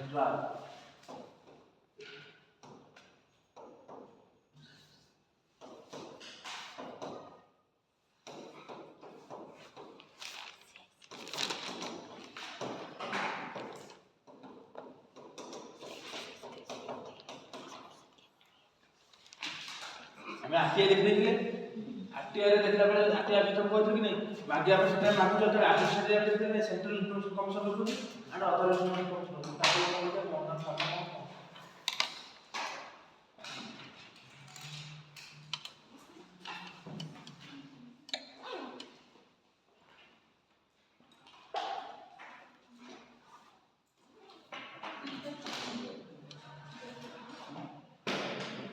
Central हमें RTI देख देथिले RTI रे देखला बेले आरटीआई भीतर कहथि कि नहीं बाकी आप सेटा मागु जते एडमिनिस्ट्रेटिव देखले सेंट्रल इन्फॉर्मेशन कमिशन रखु एंड अथॉरिटी कमिशन ताको कहते मॉडर्न फार्मा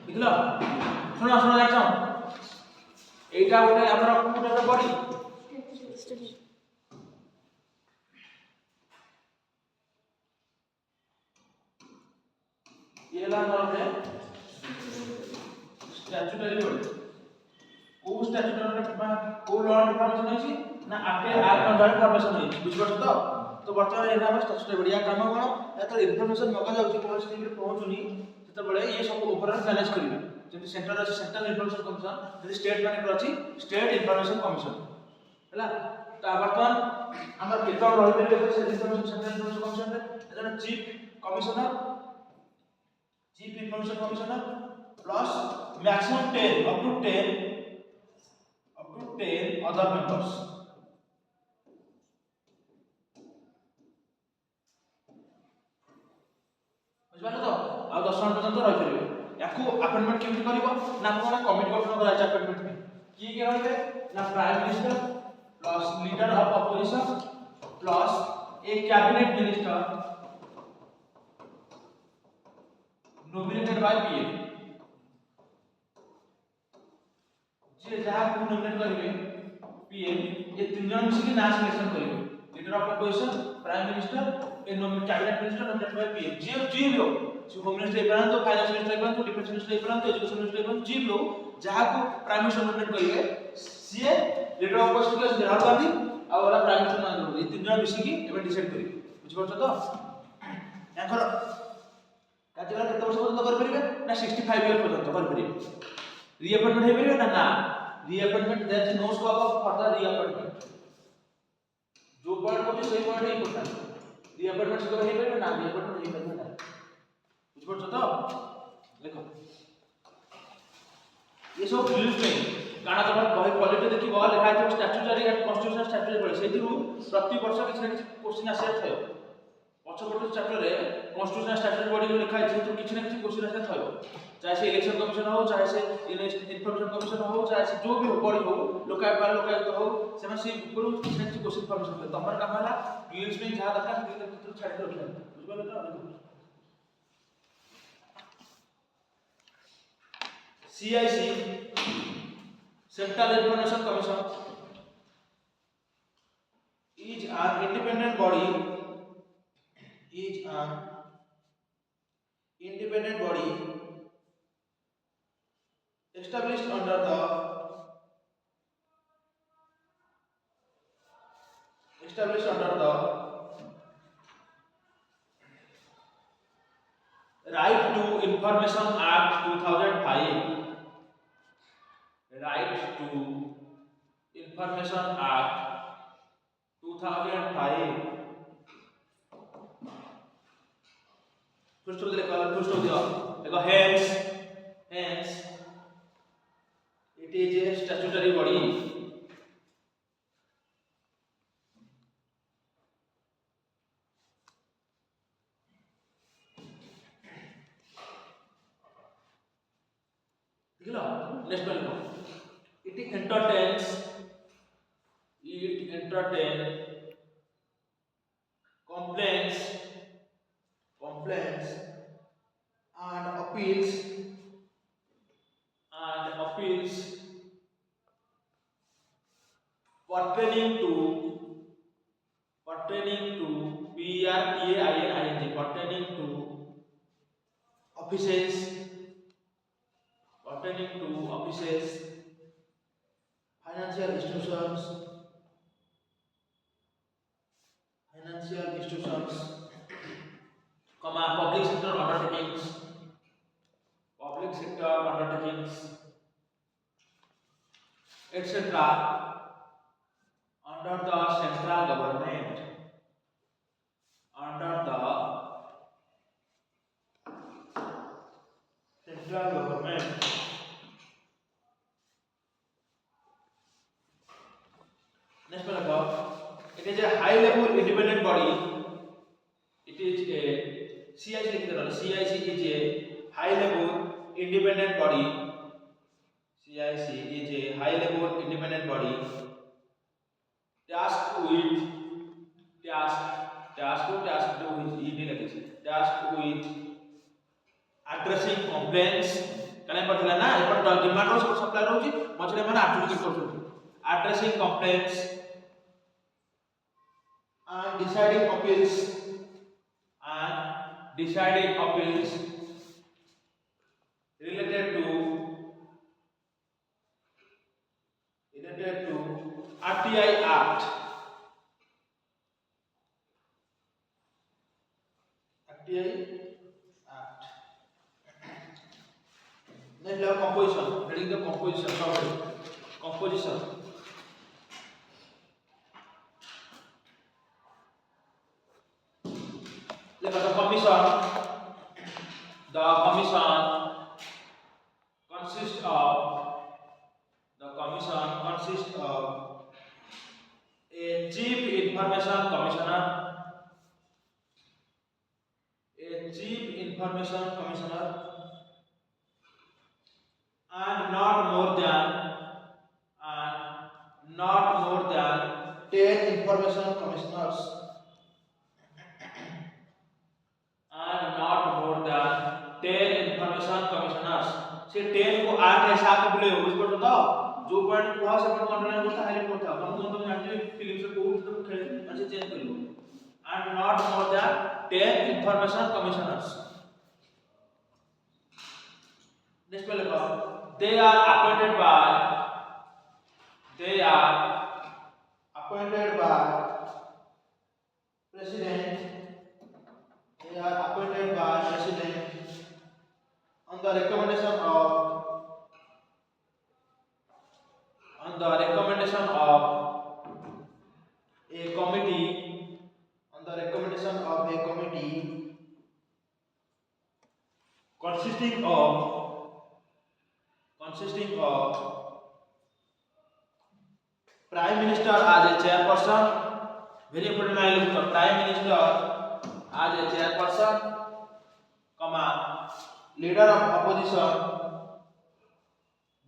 देखलो सुनो सुनो जाचो एटा गोटे हमर कंप्यूटर बॉडी ये ला हमर स्टैट्यूटरी बॉडी को स्टैट्यूटरी को लॉ इन्फॉर्मेशन होई ना आपे आर अंडर इन्फॉर्मेशन होई बुझ पड़छ तो वर्तमान एना हम स्टैट्यूटरी बॉडी या काम कोन एतर इन्फॉर्मेशन मगा जाउची कोन स्टेज रे पहुंचुनी सेते बळे ये सब ओवरऑल मैनेज करिवे जेति सेंटर अछि सेंट्रल इन्फॉर्मेशन कमिशन जेति स्टेट माने अछि स्टेट इन्फॉर्मेशन कमिशन हला ता वर्तमान हमर केतन रहि पे से इन्फॉर्मेशन सेंट्रल इन्फॉर्मेशन कमिशन रे जन chief information commissioner plus maximum 10 up to 10 other members बुझबानो तो आ 10 जन पर्यंत रहि परिबे याकू अपॉइंटमेंट केमति करिवो ना कोन कमिटी गठन करा छै अपॉइंटमेंट में की रहबे ना prime minister plus leader of opposition plus a cabinet minister nominated by PM जे जहां को नॉमिनेट करिवे पीएम ये तीन जन मिसी के नाम सिलेक्शन करिवे leader of opposition prime minister a nominated cabinet minister nominated by PM जे लो जो होम मिनिस्टर एपरन तो फाइनेंस मिनिस्टर एपरन तो डिफेंस मिनिस्टर एपरन तो एजुकेशन मिनिस्टर एपरन जे लो जहां को प्राइम मिनिस्टर नॉमिनेट करिवे सीए लीडर ऑफ अपोजिशन के राहुल गांधी आ वाला प्राइम मिनिस्टर नॉमिनेट ये तीन जन मिसी के एबे डिसाइड करिवे बुझ परछ तो याकर कार्यकाल केते वर्ष पर्यंत कर परिबे ना 65 इयर पर्यंत कर परिबे रीअपॉइंटमेंट हे परिबे ना reappointment there is no scope of further reappointment जो पॉइंट होची सही पॉइंट ही इम्पोर्टेंट रीअपॉइंटमेंट से हे परिबे ना रीअपॉइंटमेंट हे परिबे ना बुझ परछ तो देखो ये सब रूल्स में गाना तोमर बही क्वालिटी देखि बल लिखा है स्टैट्यूटरी एंड कॉन्स्टिट्यूशनल स्टैट्यूटरी पड़े सेतिरु प्रति वर्ष किछ ना किछ क्वेश्चन आसे थयो पछपट चैप्टर रे कॉन्स्टिट्यूशनल स्टैट्यूटरी बॉडी जो लिखा है सेतिरु किछ ना किछ क्वेश्चन आसे थयो चाहे से इलेक्शन कमीशन हो चाहे से इन्फॉर्मेशन कमीशन हो चाहे से जो भी हो बॉडी हो लोकायुक्त हो सेमा से ऊपर किछ ना किछ क्वेश्चन फॉर्मेशन हो तमर काम हला ड्यूल्स में जहां दरकार से भीतर छाड़ के रखना बुझबे तो CIC Central Information Commission is an independent body established under the Right to Information Act 2005 Right to Information Act 2005 first of the hence it is a statutory body next one it entertains complaints and appeals pertaining to pertaining to offices financial institutions public sector undertakings, etc. under the central government, under the central government. Next paragraph. It is a high level independent body. It is a CIC is a high level independent body. CIC is a high level independent body tasked with addressing complaints. कने पड़ला ना एपर demand रो supply रहउची मछले माने advocate करछथि addressing complaints and deciding appeals related to RTI Act. Next level composition. Reading the composition. Composition. Look at the commission. The commission consists of a chief information commissioner, and not more than 10 information commissioners, से 10 को 8 ऐसा के बोले बुझ पड़तो तो जो point कुहा से पॉइंट अंडरलाइन करता हाईलाइट करता हम तुम जानते फिल्म से कोड तो खेले अच्छे चेंज कर लो and not more than 10 information commissioners. Next पे लिखो they are appointed by president on the recommendation of a committee consisting of prime minister as a chairperson. Very important milestone. Prime minister as a chairperson, leader of opposition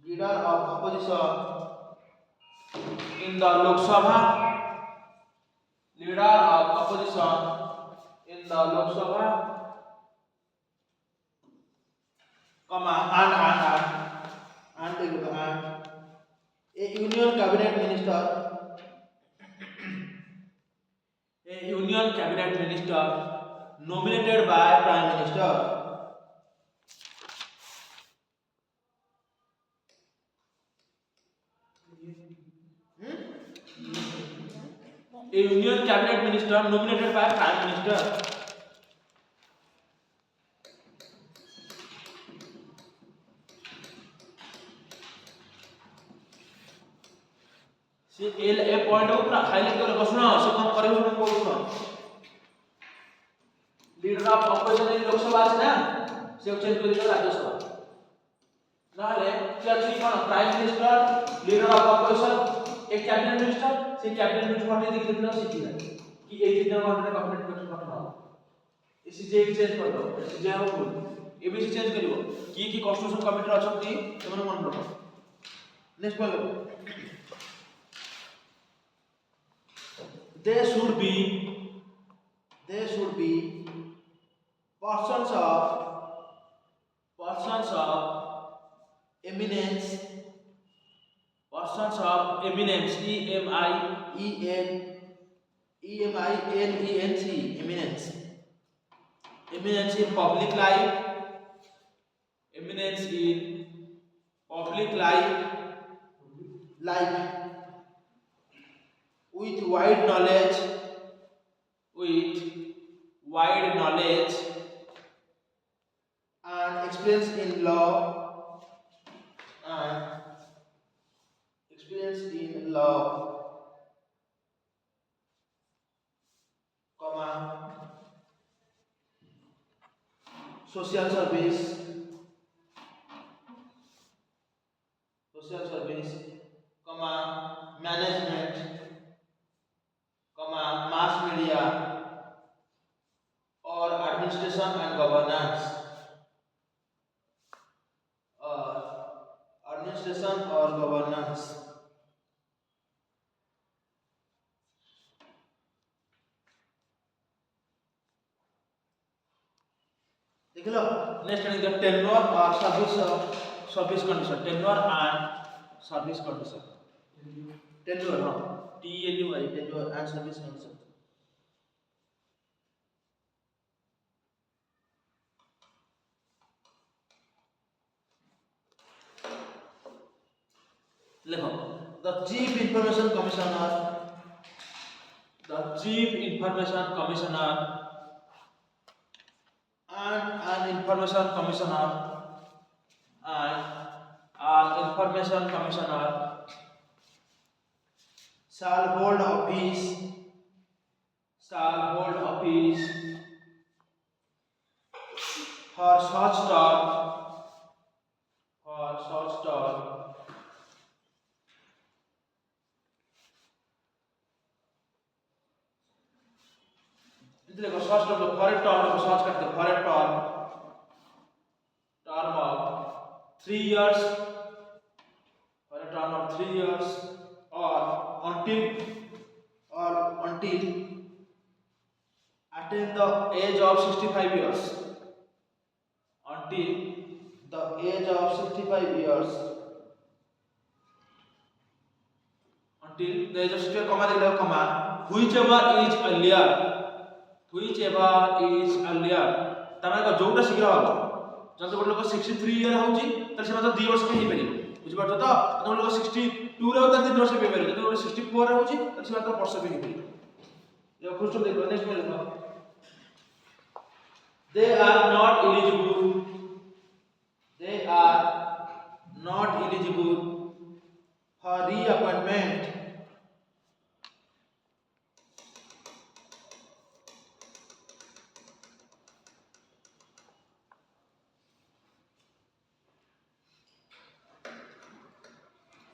in the Lok Sabha, and a union cabinet minister nominated by prime minister. A union cabinet minister nominated by prime minister. से ए point ऊपर highlight कर बसना से कम करे हम बोलना leader of opposition इन लोकसभा से ना से चेंज कर दिया राज्यसभा ना ले क्या थी कोन prime minister leader of opposition एक कैबिनेट मिनिस्टर से कैबिनेट मिनिस्टर को दिख देना सीखी है कि एक दिन में हमने कैबिनेट मिनिस्टर को इसी जे चेंज कर दो इसी जे हो एबीसी चेंज करिवो की कॉन्स्टिट्यूशन कमिटी अछंती तमने मन रखो नेक्स्ट बोलो They should be persons of eminence, eminence in public life, with wide knowledge experience in law and experience in law, comma social service, comma management, comma mass media or administration and governance, or administration or governance. देख लो next है tenure और service condition, tenure and service condition, tenure हां TNUR, tenure and service condition. देखो the chief information commissioner and an information commissioner shall hold office for such term देखो first of for a term को search करते for a term of 3 years, for a term of 3 years or until attain the age of 65 years, until the age of 65 years, until the age of 65 comma देखो comma whichever is earlier तमे को जोटा शीघ्र हो जब तो लोग 63 year होची त से मतलब 2 वर्ष में ही पेरी बुझ पाछो तो तो लोग 62 रे होता 3 वर्ष में पेरी जब 64 रे होची त से मात्र वर्ष में ही पेरी. जो क्वेश्चन देखो नेक्स्ट में देखो they are not eligible for reappointment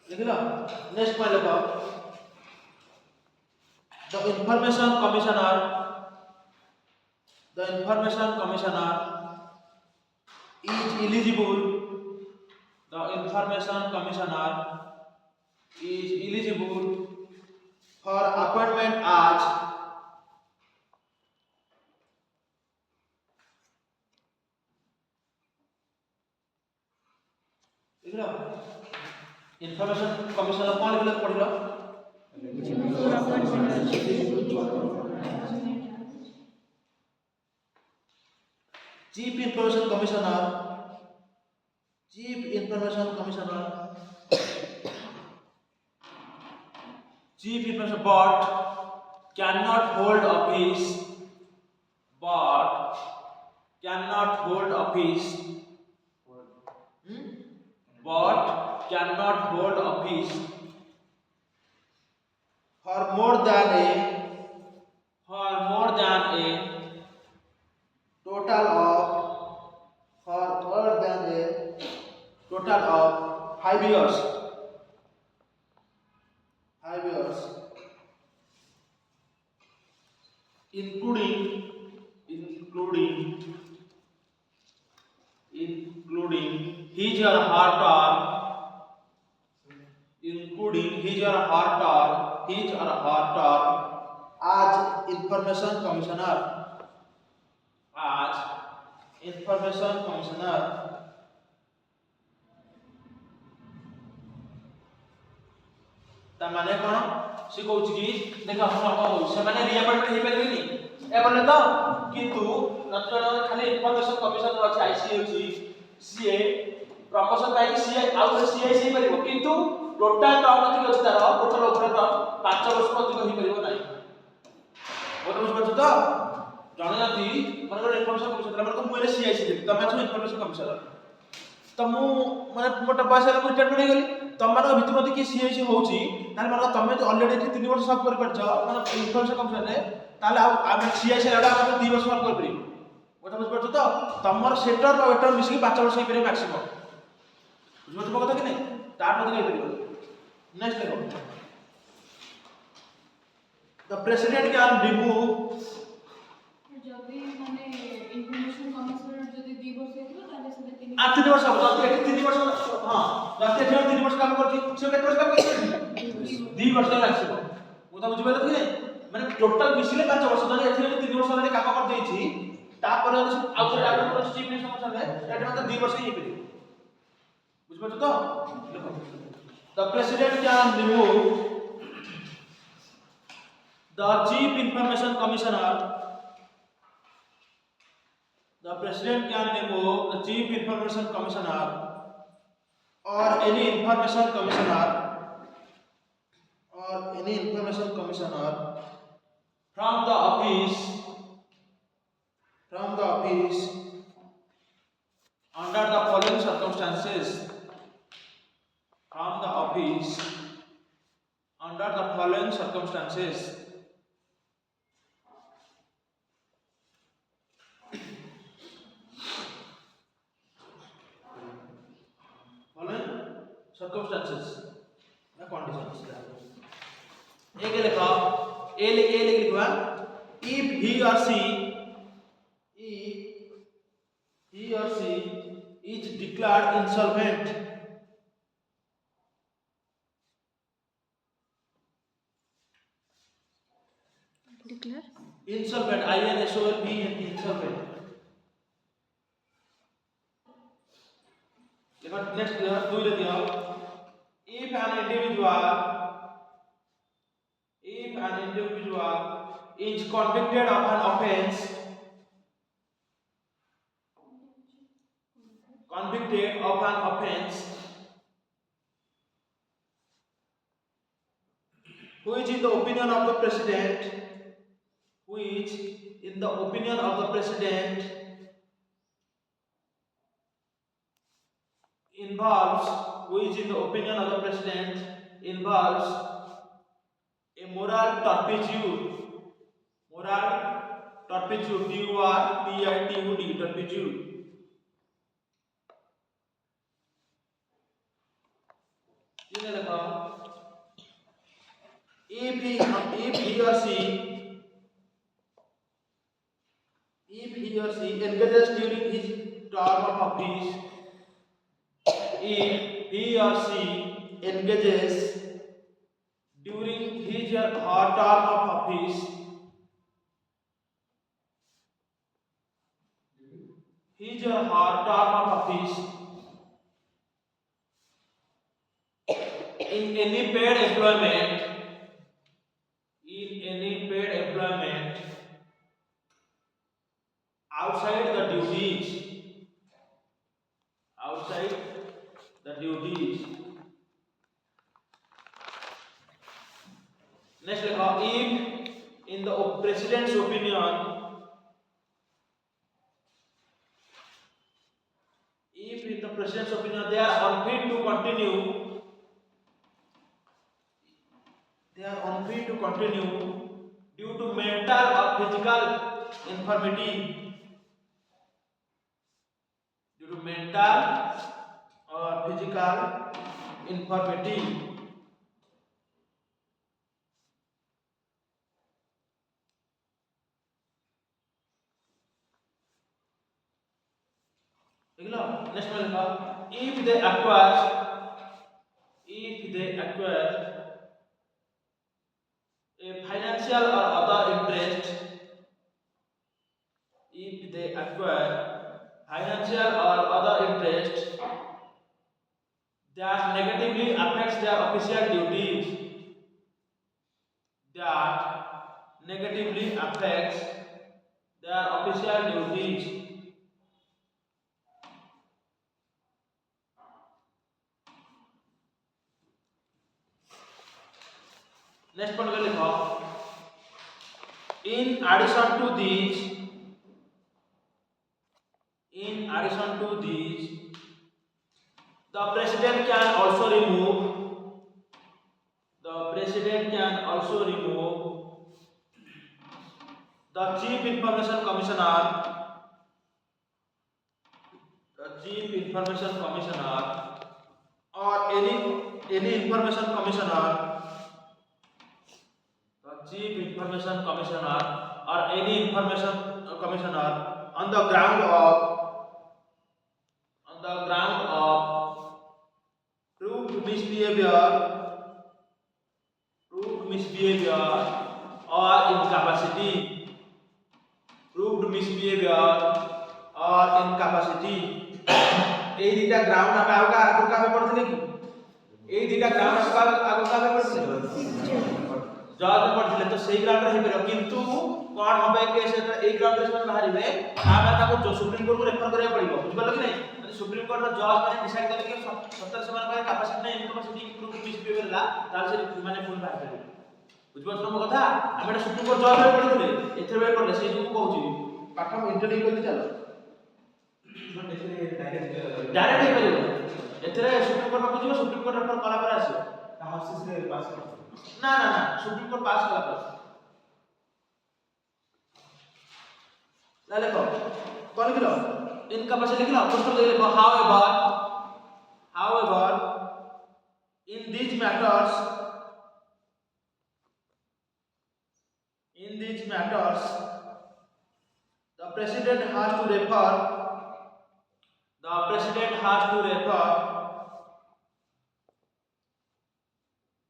देखिला. नेक्स्ट पॉइंट देखो the information commissioner is eligible for appointment as देखिला. इन्फॉर्मेशन कमिश्नर कौन लिखले पढ़िलो chief information but cannot hold office for more than a total of 5 years, including his or her term as information commissioner ता माने कोन से कहूची कि देखा हम कहू से माने रिअपॉइंटमेंट हे परबेनी ए बोले तो किंतु नतुन खाली इन्फॉर्मेशन कमिश्नर अछि आईसी अछि सीए प्रमोशन पाई सीए आउ सीआई से परबो किंतु टोटल टर्म अधिक अछि तार टोटल ओवर टर्म 5 वर्ष अधिक हे परबो नाही बोल बुझ पछ तो जने जति मन इन्फॉर्मेशन कमिश्नर मन को मुरे सीआई से तमे छु इन्फॉर्मेशन कमिश्नर तो मु माने मोटा बयस है रिटायरमेंट हो गली तुम मान भितर मते कि सीएसी होउची ताले मान तमे तो ऑलरेडी 3 वर्ष सब कर परछ माने इन्फॉर्मेशन कमिशन रे ताले आमे सीएसी लगा हम 2 वर्ष सब कर परी गोटा बुझ परछ तो तमर सेटर और वेटर मिसी 5 वर्ष ही परे मैक्सिमम बुझ परछ कथा कि नहीं तार मते नहीं परिबो नेक्स्ट देखो द प्रेसिडेंट कैन रिमूव जदी माने इन्फॉर्मेशन कमिशनर जदी 2 वर्ष हेतु ताले से 3 वर्ष अब जति 3 वर्ष हां जति 3 वर्ष काम करछि से केते वर्ष काम करछि 2 वर्ष लागिबो मोता बुझि पाले कि नहीं माने टोटल मिसिले 5 वर्ष जने एथि 3 वर्ष अलरेडी काम कर देछि तापर आउट आउट पर चीफ मिनिस्टर समस्या है एटा मतलब 2 वर्ष ही पेरि बुझ पाछो तो देखो the president can remove the chief information commissioner the president can remove the chief information commissioner or any information commissioner from the office under the following circumstances from the office under the following circumstances circumstances या conditions एक लिखा ए लिखवा if he or she is declared insolvent insolvent insolvent next do ले दिया if an individual is convicted of an offense which in the opinion of the president involves a moral turpitude turpitude ये लिखा if he or she engages during his term of office if he or she engages during his or her term of office in any paid employment outside the duties next लिखा if in the president's opinion they are unfit to continue due to mental or physical infirmity next में लिखा if they acquire a financial or other interest that negatively affects their official duties next point में लिखा in addition to these The president can also remove. The president can also remove the chief information commissioner. The chief information commissioner or any information commissioner. The chief information commissioner or any information commissioner on the ground of proved misbehavior or incapacity. Proved misbehavior or incapacity. এই দুইটা ground আমি আগে কাবে পড়ছিলে কি এই দুইটা ground আগে কাবে পড়ছিলে জজ পড়ছিলে তো সেই গ্রাউন্ডে হইবে কিন্তু কোন হবে কে সেটা এই গ্রাউন্ডে সমান বাহারিবে আমরা তাকে সুপ্রিম কোর্ট রেফার করিয়া পড়িব বুঝিপারল কি নাই যদি সুপ্রিম কোর্ট জজ মানে ডিসাইড করে কি 70 সমান করে ক্যাপাসিটি নাই ইনক্যাপাসিটি প্রুফ মিসবিহেভিয়ার লা তাহলে সে মানে ফুল বাহার করিবে বুঝিপারছ ମୋ କଥା ଆମେ এটা সুপ্রিম কোর্ট জজ রে পড়িলে এতে বে পড়লে সেই যোগ কହୁଛି পাঠ ইন্টারভিউ করতে চালো ডাইরেক্ট ହେଇପାରିବ ଏଥିରେ ସୁପ୍ରିମ କୋର୍ଟ ପାଖକୁ ଯିବ ସୁପ୍ରିମ କୋର୍ଟ ରେଫର କଲା ପରେ ଆସିବ हाउसेस रे पास ନା ନା ନା ସୁପ୍ରିମ କୋର୍ଟ ପାସ୍ କଲା ପରେ ला लिखो कौन लिखो इनकैपेसिटी लिखो क्वेश्चन लिखो however in these matters the president has to refer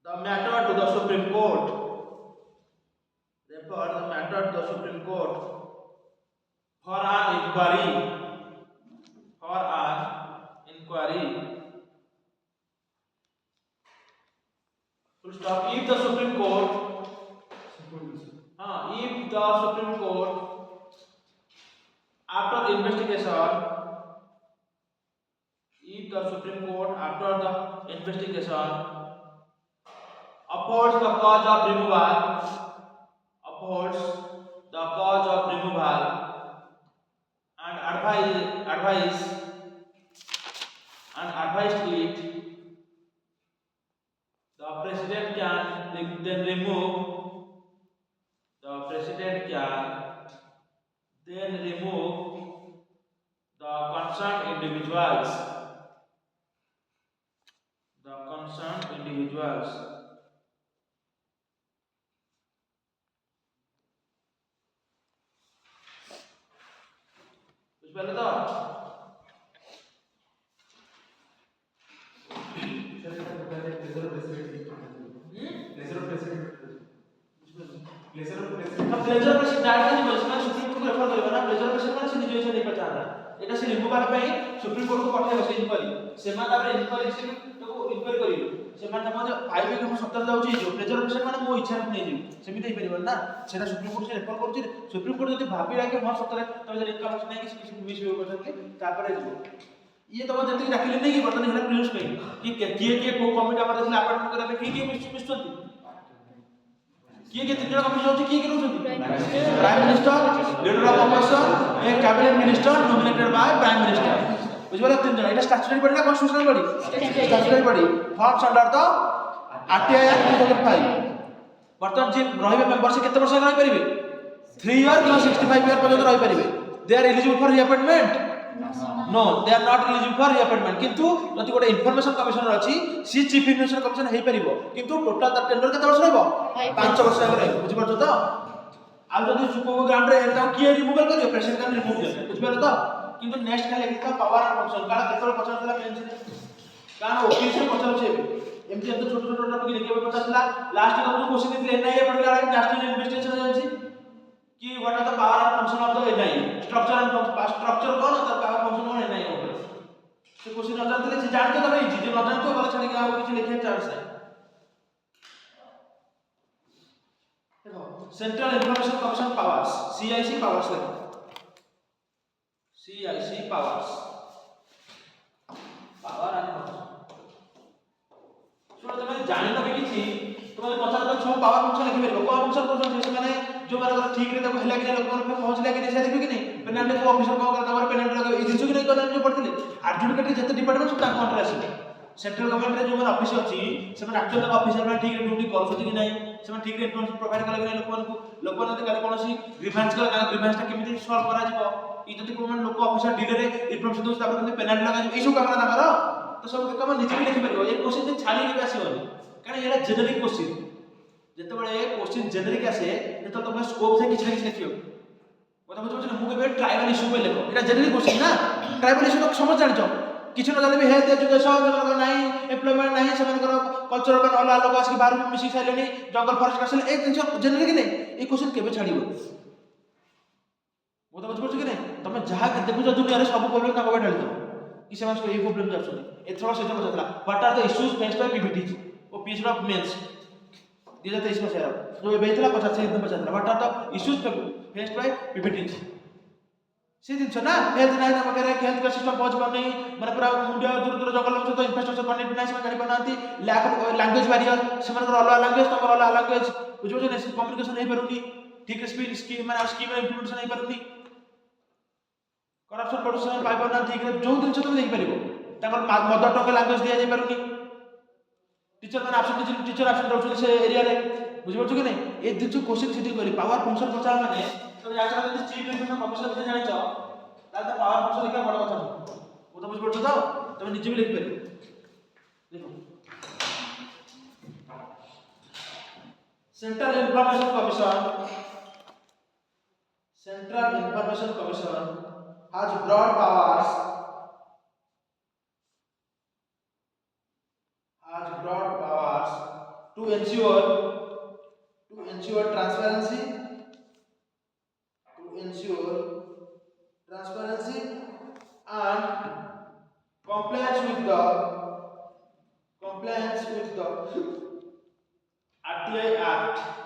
the matter to the Supreme Court. Refer the matter to the Supreme Court for an inquiry. Full stop. If the Supreme Court after investigation upholds the cause of removal and advised it, the president can then remove the concerned individuals. पहले तो pleasure president direct नहीं बस मैं supreme court को refer करबा ना pleasure president माने से निज इच्छा नहीं पचारा एटा से रिमूवल पई सुप्रीम कोर्ट को पठाइबो से इनक्वारी सेमा तापर इनक्वारी से तो इनक्वारी करियो सेमा तम जो पाइबे कि हम सत्तर जाउची जो प्लेजर प्रेसिडेंट माने मो इच्छा नहीं जीव सेमिते ही परिबो ना सेटा सुप्रीम कोर्ट से रेफर करछि सुप्रीम कोर्ट जदी भाबी राखे हम सत्तर तम जे इनकम नहीं कि किसी मिस हो करछन तापर जो ये तम जति डाकिले नहीं कि बर्तन हेला प्रिंस कहि कि किए को कमिटी हमर देखला अपॉइंटमेंट करे कि मिस छथि किए तीन जन कमिटी होची किए रहउछथि prime minister leader of opposition a cabinet minister nominated by prime minister बुझबला तीन जन एटा स्टैट्यूटरी बॉडी ना constitutional body statutory body forms under the RTI act 2005 बर्तन जे रहिबे मेंबर से केते वर्ष रहि परिबे 3 इयर कि 65 इयर पर्यंत रहि परिबे they are eligible for reappointment no they are not eligible for reappointment किंतु जति गोटे इन्फॉर्मेशन कमिशनर अछि सी चीफ इन्फॉर्मेशन कमिशनर हेइ परिबो किंतु टोटल द टेंडर केते वर्ष रहइबो 5 वर्ष रहइबो बुझि परछो तो आ जति सुको ग्राउंड रे एटा किए रिमूवल करियो प्रेसिडेंट कैन रिमूव दे बुझि परछो तो किंतु नेक्स्ट खाली लिखा पावर एंड फंक्शन काला केतरो पचारला मेंस कान ऑफिस से पचारछे एमती एत छोट छोट टॉपिक लिखिबे पचारला लास्ट का जो क्वेश्चन दिले एनआईए पढ़ला नेशनल इन्वेस्टिगेशन एजेंसी कि what are the power and function of the NIA structure कौन होता है पावर फंक्शन कौन एनआईए होता से क्वेश्चन न जानते से जानते तो इजी जो न जानते वाला छाड़ी के आप कुछ लिखे चांस है देखो central information commission powers CIC powers CIC powers power and function सुनो तुम जानि न किछि तुम पचार तो छो पावर फंक्शन लिखि परबो को फंक्शन को से माने जो माने ठीक रे तको हेला कि लोग पर पहुंचला कि नहीं से देखो कि नहीं पेनाल्टी को ऑफिसर को करता है पेनाल्टी लगा ई जिंस कि नहीं करना जो पड़थिले एडजुडिकेट जते डिपार्टमेंट सब ताको अंडर आसी सेंट्रल गवर्नमेंट रे जो मन ऑफिस अछि सेमन एक्चुअली ऑफिसर में ठीक ड्यूटी करछथि कि नहीं सेमन ठीक इन्फॉर्मेशन प्रोवाइड कला कि लोक नते काले कोनोसी ग्रीवेंस कला ग्रीवेंस ता केमिति सॉल्व करा जिवो ई जति कोन लोक ऑफिसर डिले रे इन्फॉर्मेशन दोस तापर केमिति पेनाल्टी लगा ई सब काम ना करो तो सब काम निजे भी लिखि परिबो ए क्वेश्चन छाली के आसीबो कारण एरा जेनेरिक क्वेश्चन जते बळे क्वेश्चन जेनेरिक आसे जते तो स्कोप थे किछ किछ लिखियो मतलब बुझो ना मुके ट्राइबल इशू पे लिखो एटा जेनेरिक क्वेश्चन ना ट्राइबल इशू तो समझ जानछो किछ न जाने भी हेल्थ एजुकेशन जकर नाही एम्प्लॉयमेंट नाही सेमनकर कल्चर पर अला लोग आसी बाहर मिसी साइलेनी जंगल फॉरेस्ट कासल एक दिन जेनेरिक नहीं ए क्वेश्चन केबे छाड़िबो वो तो बुझ कि नहीं तमे जहा देखुछ दुनिया रे सब प्रॉब्लम का ढाली दो कि से मास ए प्रॉब्लम जाछो एथरो से तो बताला what are the issues faced by PPT ओ पीएचडी ऑफ मेंस 2023 में सेरा जो बेतला 50 से 50 what are the issues faced by PPT से दिन ना हेल्थ नाही ना वगैरह हेल्थ का सिस्टम पहुंच पर नहीं माने पूरा मुंडिया दूर दूर जंगल लोग तो इंफ्रास्ट्रक्चर कनेक्ट नाही से जानि बनाती लैक ऑफ लैंग्वेज बैरियर सेमनकर अलग लैंग्वेज तमर अलग लैंग्वेज बुझो जे कम्युनिकेशन नहीं परुनी ठीक स्पीड स्कीम माने स्कीम इंप्लीमेंटेशन नहीं परुनी करप्शन प्रोडक्शन पाइ परना ठीक जो दिन तो देख परिबो ताकर मदर टंग लैंग्वेज दिया जाय परुनी टीचर माने एब्सेंट टीचर एब्सेंट रहउछ से एरिया रे बुझि परछु कि नहीं ए दिन जो क्वेश्चन सेटिंग करी पावर फंक्शन पचार माने तो जाचा जदी चीफ इन्फॉर्मेशन ऑफिसर से जानिछ ताते पावर फंक्शन लिखा बड़ कथा वो तो बुझि परछु तो तमे निजे भी लिख परिबो देखो central information commission has broad powers to ensure transparency and compliance with the RTI Act.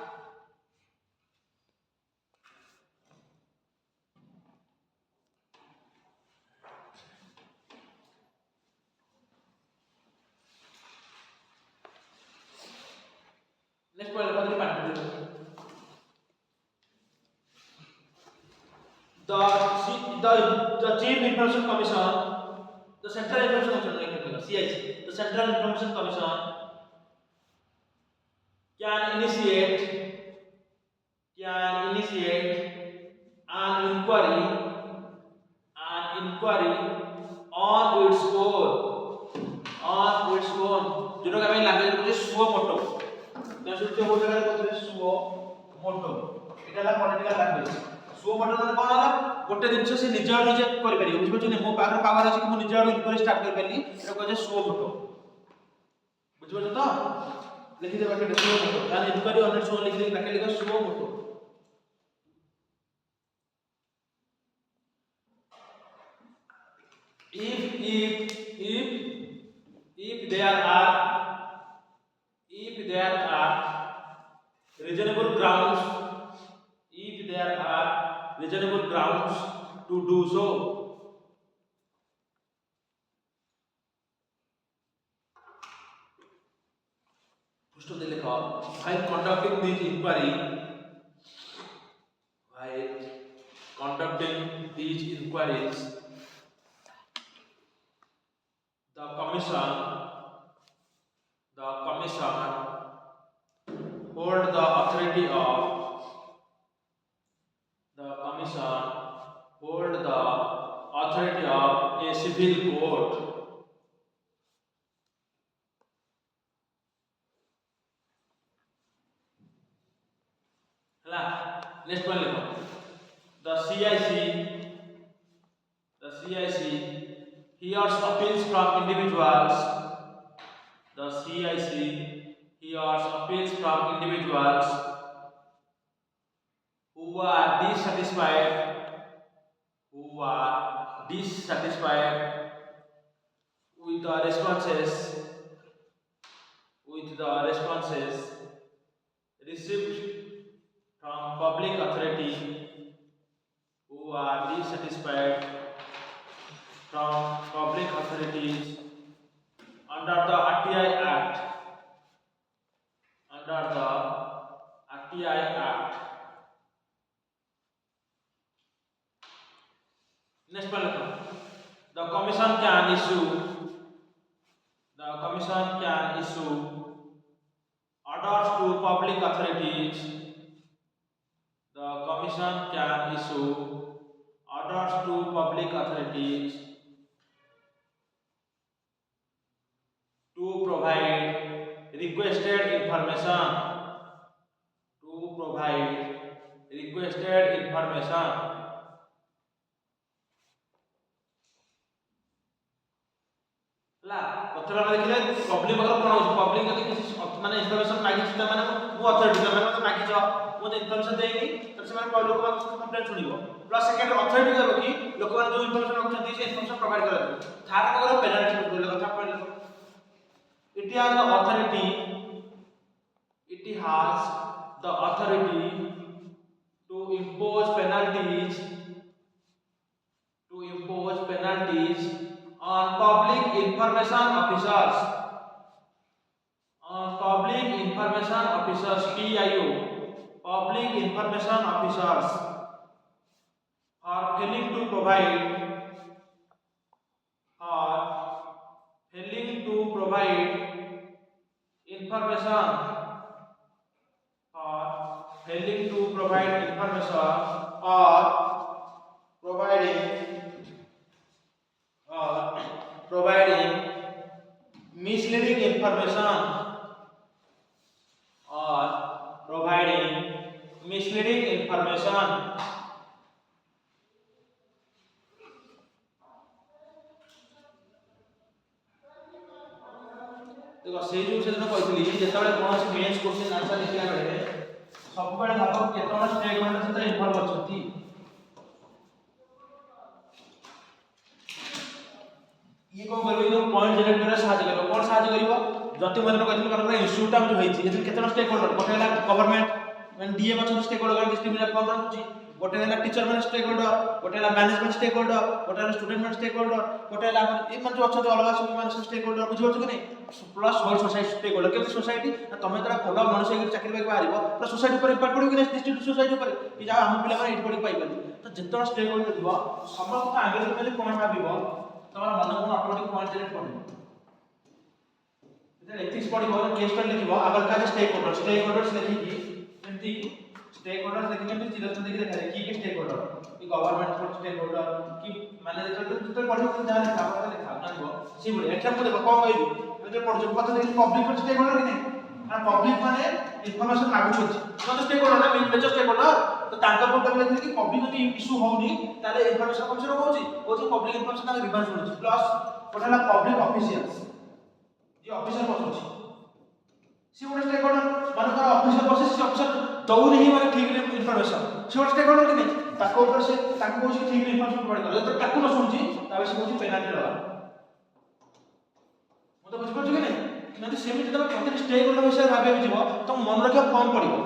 Next point, the Chief Information Commission, the Central Information Commission, CIC, the Central Information Commission can initiate an inquiry on its own. जोटा का language को suo motu तो सुते हो जगह को suo motu एटा ला political language suo motu मतलब कोन होला गोटे दिन से निज करि परियो बुझ पछ नै मो पावर अछि कि मो निज इनक्वायरी स्टार्ट कर परली एटा को जे सुओ मोटो बुझ पछ तो लिखि देबा के सुओ मोटो यानी इनक्वायरी ऑन इट्स ओन लिखि दे ताके लिखो suo motu if there are reasonable grounds to do so. First of all, while conducting these inquiries, the commission hold the authority of a civil court. Next one, the CIC hears appeals from individuals. The CIC hears appeals from individuals who are dissatisfied with the responses received from public authority, who are dissatisfied from public authorities under the RTI Act. Next one look. The commission can issue orders to public authorities. The commission can issue orders to public authorities to provide requested information. ला प्रथम हम देखिले public बगर कोन हो public जति किसी माने information मागी छ माने मु अथॉरिटी माने मते मागी छ मु इन्फॉर्मेशन देइनी त से माने लोक माने कंप्लेंट सुनिबो प्लस सेकंड अथॉरिटी कहबो कि लोक माने जो इन्फॉर्मेशन रखछन से इन्फॉर्मेशन प्रोवाइड करबो थर्ड बगर पेनल्टी बोले कथा पहिले it has the authority to impose penalties on public information officers PIO public information officers for failing to provide information or providing misleading information देखो से जो से दिन कहथली जेतबे कोनोसी मेंस क्वेश्चन आंसर लिखला बेले सब बेले भाबो केतोना स्टेटमेंट सहित इन्वॉल्व अछंती ये को करबे जो पॉइंट जनरेट करे सहायता करबो कोन सहायता करबो जति मन कहथली माने इंस्टीट्यूट हम जो होईची एथि केतोना स्टेक होल्डर गोटेला गवर्नमेंट मैन डीएम अछन स्टेक होल्डर डिस्ट्रिब्यूटर फॉर्म रहउची गोटेला टीचर मैन स्टेक होल्डर गोटेला मैनेजमेंट स्टेक होल्डर गोटेला स्टूडेंट मैन स्टेक होल्डर गोटेला ए मन जो अछन अलग सब मैन स्टेक होल्डर बुझियो कि नै plus whole society stakeholder के सोसाइटी तमे तरा भलो मनुष्य के चाकरी बाकी बाहरिबो प्लस सोसाइटी पर इम्पैक्ट पड़ो कि नै डिस्ट्रिक्ट सोसाइटी पर कि जा हम पिला माने एट पड़ी पाई पाली तो जेतरा स्टेक होल्डर दिबो समस्त आगे में कोन भाबिबो तमरा मन कोन ऑटोमेटिक पॉइंट जनरेट करबो इधर एथिक्स पड़िबो केस स्टडी लिखिबो आगर का स्टेक होल्डर्स लिखि कि जेंति स्टेक होल्डर्स देखि जेंति चिल्ड्रन देखि देखा कि स्टेक होल्डर कि गवर्नमेंट स्टेक होल्डर कि माने जितने पढ़िबो जहां लिखा जानबो से बोले एग्जांपल देखो कोन कहबो जे पढ़जो पता देखि पब्लिक स्टेक होल्डर कि नै आ पब्लिक माने इन्फॉर्मेशन मागु छै तो स्टेक होल्डर ना मेजर स्टेक होल्डर तो तांका पर कहले कि पब्लिक जति इशू होउनी ताले इन्फॉर्मेशन कमिशन होउची ओ जे पब्लिक इन्फॉर्मेशन ना रिवर्स होउची प्लस कोठला पब्लिक ऑफिशियल्स जे ऑफिसर बसुची सी वो स्टेक होल्डर माने का ऑफिसर बसे सी ऑफिसर दउ नहीं माने ठीक इन्फॉर्मेशन सी वो स्टेक होल्डर कि नै ताको ऊपर से ताको कोची ठीक इन्फॉर्मेशन प्रोवाइड कर तो ताको न सुनची ताबे से कोची पेनल्टी लगा मो तो बुझ पछ कि नै नदी सेमिति तब प्रत्येक स्टेक होल्डर विषय भाबे जिवो तो मन रखियो कम पड़िबो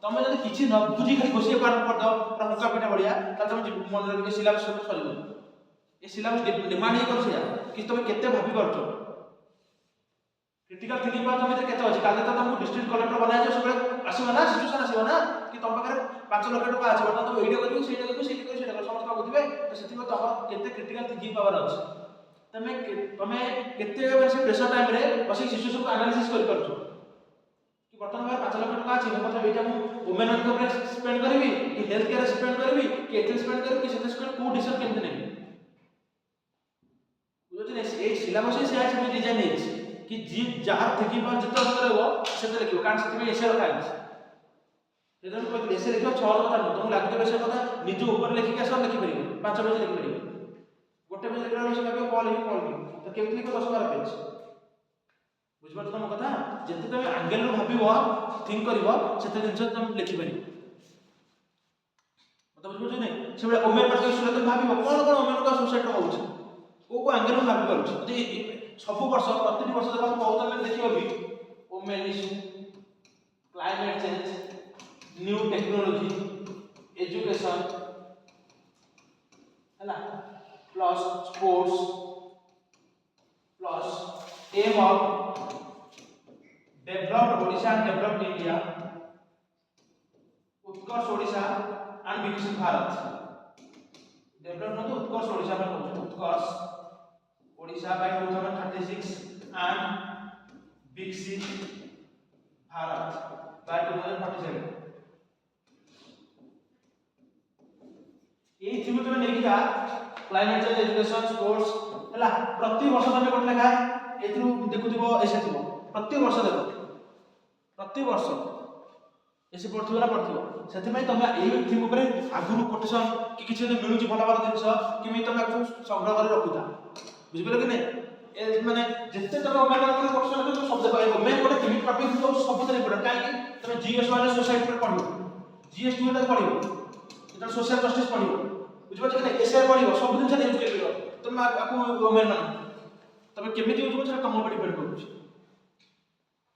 तमे जदी किछि न बुझी खाली गोसिए पार पड़ दो पूरा मुका पिटा बढ़िया त तमे मन रखियो सिलेबस सब सरिबो ए सिलेबस डिमांड ही करछ या कि तमे केते भाबी करछो क्रिटिकल थिंकिंग पर तमे केते अछि काले त तुमको डिस्ट्रिक्ट कलेक्टर बनाय जे सबले आसीबो ना सिचुएशन आसीबो ना कि तम पाखरे 5 लाख टका अछि बता तो एडियो करियो सेटा करियो सेटा कर समस्त बुझिबे तो सेति में तमर केते क्रिटिकल थिंकिंग पावर अछि तमे केते बेर से प्रेशर टाइम रे बसी सिचुएशन को एनालिसिस कर परछो कि वर्तमान में 5 लाख टका अछि मतलब एटा मु वुमेन को स्पेंड करबी कि हेल्थ केयर स्पेंड करबी कि एथे स्पेंड करबी कि सेथे स्पेंड को डिसीजन केमते नेबी बुझो ने ए सिलेबस से आज में डिजाइन है कि जी जहां थिंकिंग पर जितना करबो सेते लिखियो कारण सेते में एसे रखा है सेते को एसे लिखियो 6 कथा न तुम लागतो एसे कथा निज ऊपर लिखि के सब लिखि परिबो 5 पेज लिखि परिबो गोटे पेज लिखला से लागो कॉल ही तो केमति लिखो 10 12 पेज बुझबो तुम कथा जते तुम एंगल रो भाबिबो थिंक करबो सेते जिंस तुम लिखि परिबो मतलब बुझबो नै सेबे ओमेन पर इशू तुम भाबिबो कोन कोन ओमेन का सोसाइटी होउछ को एंगल रो भाबि करूछ जे सब वर्ष प्रति वर्ष देखो बहुत हम देखियो भी women issue climate change new technology education हैला plus sports plus aim of developed Odisha and developed India उत्कर्ष ओडिशा एंड विकसित भारत डेवलप्ड मतलब उत्कर्ष ओडिशा में कहूँ उत्कर्ष ओडिशा बाय 2036 एंड विकसित भारत बाय 2047 ये थीम तुम नहीं जा क्लाइमेट चेंज एजुकेशन स्पोर्ट्स हला प्रति वर्ष तुम कोन लेखा एथु देखुथिबो एसे थिबो प्रति वर्ष देखो प्रति वर्ष एसे पढ़थिबो ना पढ़थिबो सेति में तुम एई थीम ऊपर आगुरु कोटेशन कि किछि जे मिलुची भला भला जिंस किमि तुम संग्रह कर रखुता बुझि पालो कि नै ए माने जत्ते तुम ओमेन को कोटेशन तो सब देखो ए ओमेन कोटे किमि टॉपिक तो सब तरे पढ़ काई कि तुम जीएस वाले सोसाइटी पर पढ़ियो जीएस टू तक पढ़ियो इतना सोशल जस्टिस पढ़ियो बुझि पालो कि नै एसआई पढ़ियो सब दिन से यूज करियो तुम आकु ओमेन मान तबे केमिति यूज करछ कम ऊपर डिपेंड करूछ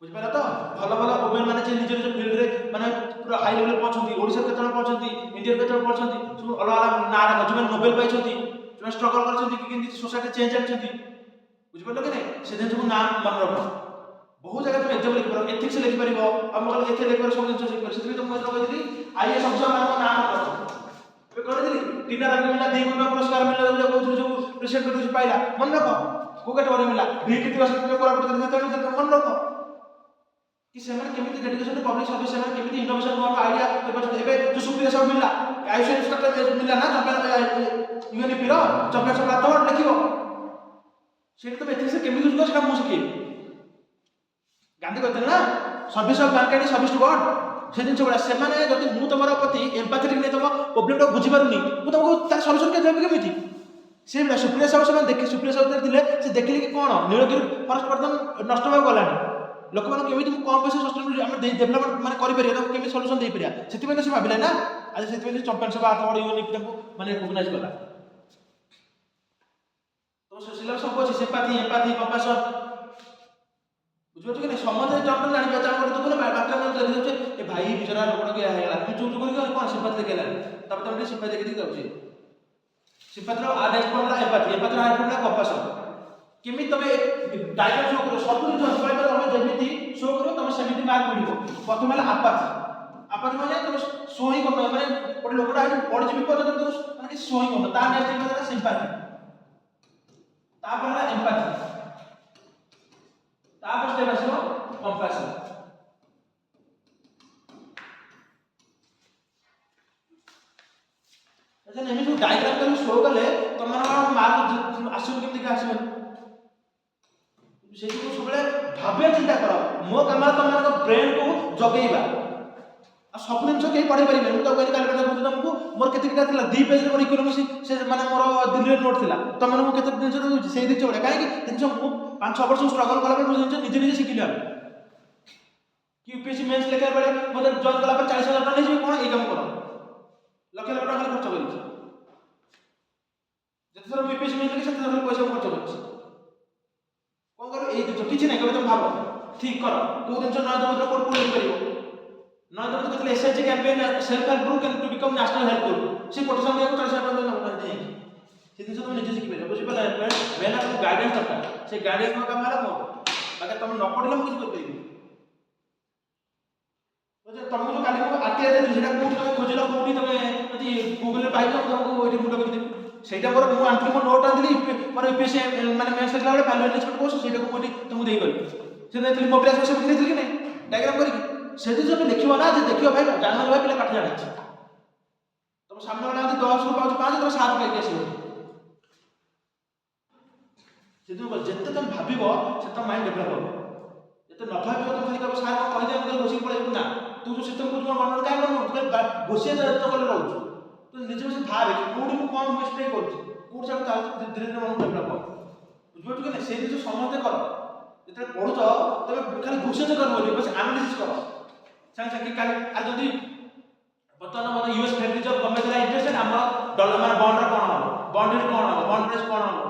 बुझि पाला तो भलो भलो वुमेन माने जे निज निज फील्ड रे माने पूरा हाई लेवल पहुंचंती ओडिसा केतन पहुंचंती इंडिया केतन पहुंचंती सब अलग अलग ना जो नोबेल पाइछंती जो स्ट्रगल करछंती कि किंती सोसाइटी चेंज आछंती बुझि पालो कि नै से दिन सब नाम मन रखो बहुत जगह तुम एग्जाम लिखि पारो एथिक्स लिखि परिबो हम कहल एथे लिखि पारो सब दिन लिखि पारो सेति तुम मत कहली आईएएस अफसर मान नाम रखो पे कहली टीना रवि मिला 2 गुना पुरस्कार मिला जो कहू जो प्रेसिडेंट को पाइला मन रखो को कैटेगरी मिला बीटी दिवस में कोरापुट देते तो मन रखो कि सेमन केमिति डेडिकेशन टू पब्लिक सर्विस सेमन केमिति इनोवेशन नो आईडिया एबे जो सुप्रिया सब मिला आयुष इंस्ट्रक्टर मिला ना चंपियन यूएनपी रो चंपियन सब प्राप्त हो लिखिबो सेट तो एथिक्स केमिति यूज कर सेटा मु सिखी गांधी कहते ना service of mankind service to God से दिन सब सेमाने जति मु तमरा प्रति एम्पैथेटिक नै तम प्रॉब्लम तो बुझी पारुनी मु तुमको तार सॉल्यूशन के देबे केमिति से सुप्रिया सब सेमान देखि सुप्रिया सब दिले से देखिले कि कोन नीलगिरी फॉरेस्ट वर्धन नष्ट हो गलानी लोक मान केमिति कम पैसा सस्टेनेबल हम डेवलपमेंट माने करि परिया तो केमिति सॉल्यूशन देइ परिया सेति में से भाबिला ना आज सेति में चैंपियन सब हाथ बड़ यूनिक को माने रिकॉग्नाइज कला तो सोशल सब अछि सिंपैथी एम्पैथी कंपैशन बुझो कि नहीं समझ चैंपियन जानि बेचार कर तो बोले बात में जल्दी जे ए भाई बिचारा लोक के हेला तू चुप करि कोन सिंपैथी देखेला तब तब सिंपैथी देखि जाउची सिंपैथी रो आ next point empathy empathy high point compassion केमि तबे डायग्राम शो करो सब दिन जो स्लाइड तबे जेमिति शो करो तबे सेमिति मार्क मिलिबो प्रथम हला आपात माने तबे शो ही करनो माने ओटे लोकटा आइ पड़ जे विपद तो माने शो ही करनो ता नेक्स्ट मतलब सिंपैथी ता पर हला एम्पैथी ता पर स्टेप आसीबो कंपैशन अच्छा नेमी जो डायग्राम कर शो कले तमरा मार्क आसीबो केमति का आसीबो सेठी को सबले भाबे चिंता करो मो कमाल तमरा ब्रेन को जगेइबा आ सब दिन के पढ़े परिबे मु तो कहली कैलकुलेटर बुझ तुमको मोर केते का थिला 2 पेज रे मोर इकोनॉमिक्स से माने मोर दिल्ली रे नोट थिला त माने मु केते दिन से दोछि सेही दिन चोड़े काहे कि दिन से मु 5-6 वर्ष स्ट्रगल कला पर मु दिन निजे निजे सिखिली हम कि यूपीएससी मेंस लेकर बेले मते जॉइन कला पर 40,000 टका नै कोन ए काम करो लक्ष लक्ष टका खर्च करी जते सर यूपीएससी मेंस लेके सते सर पैसा खर्च करी कोन करो ए दिन किछि नै कहबे तुम भाबो ठीक करो को दिन से नय दम कोड को लेकर परिबो नय दम कहले SHG campaign self help group can to become national help group से कोटेशन दे 40,000 टका न दे से दिन से तुम निजे सिखि परिबो बुझि पला मेन आपको गाइडेंस दरकार से गाइडेंस में काम हला मोर बाकी तुम न पढ़ले मु किछ कर परिबी तो तुमको जो काली को आरटीआई दे सेटा को तुम खोजिलो कोठी तुम यदि गूगल रे पाइलो तुमको ओइठी मुंडा कर देबी सेटा पर मु आंटी मो नोट आंदिली पर यूपीएससी माने मेंस लेला बेले वैल्यू एनालिसिस कोर्स सेटा को कोठी तुमको देई गली से नेतली मोबाइल से बुझी नेतली कि नहीं डायग्राम करी सेठी जो लिखिबो ना जे देखियो भाई जानवर भाई पिला पाठ जानि तुम सामने वाला यदि 10 को पाउछ 5 तुम 7 पाई के आसीबो सेतु जत्ते तुम भाबिबो से तुम माइंड डेवलप हो जत्ते न भाबिबो तुम खाली कहबो सार को कहि दे हम गोसी पड़े ना तू जो सिस्टम को तुम बनन काई बनन तू गोसी जत्ते कले रहू तो निजे से भाबे कोडी मु कम मिस्टेक करछ कोड सब चाल धीरे धीरे मन डेवलप हो बुझबो कि नहीं से जो समझते कर जत्ते पढुछ तबे खाली गोसी जे करबो बस एनालिसिस करो सांग सांग काली आ जदी बतन मते यूएस फेडरल जब गमे देला इंटरेस्ट हमर डॉलर माने बॉन्ड रे कोन हो बॉन्ड रे कोन हो बॉन्ड प्राइस कोन हो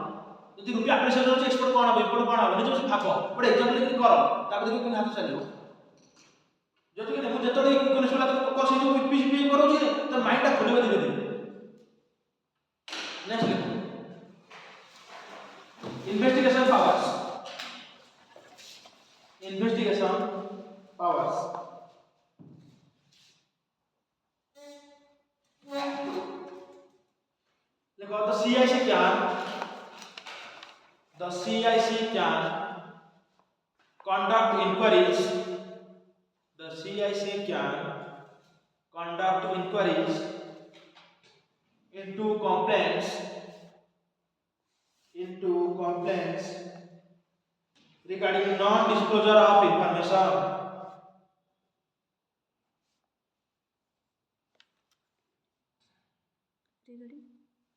जदी रुपया अप्रिशिएट होछ एक्सपोर्ट कोन हो इंपोर्ट कोन हो निजे से भाबो बड एग्जांपल लेके करो तापर देखो कोन हाथ चलियो जति कि मु जतडे गणेश वाला तो कोर्स जो पीसीपी करो छी तो माइंड ता खुलिबो धीरे धीरे नेक्स्ट लिखो इन्वेस्टिगेशन पावर्स देखो the CIC can conduct inquiries. The CIC can conduct inquiries into complaints regarding non-disclosure of information.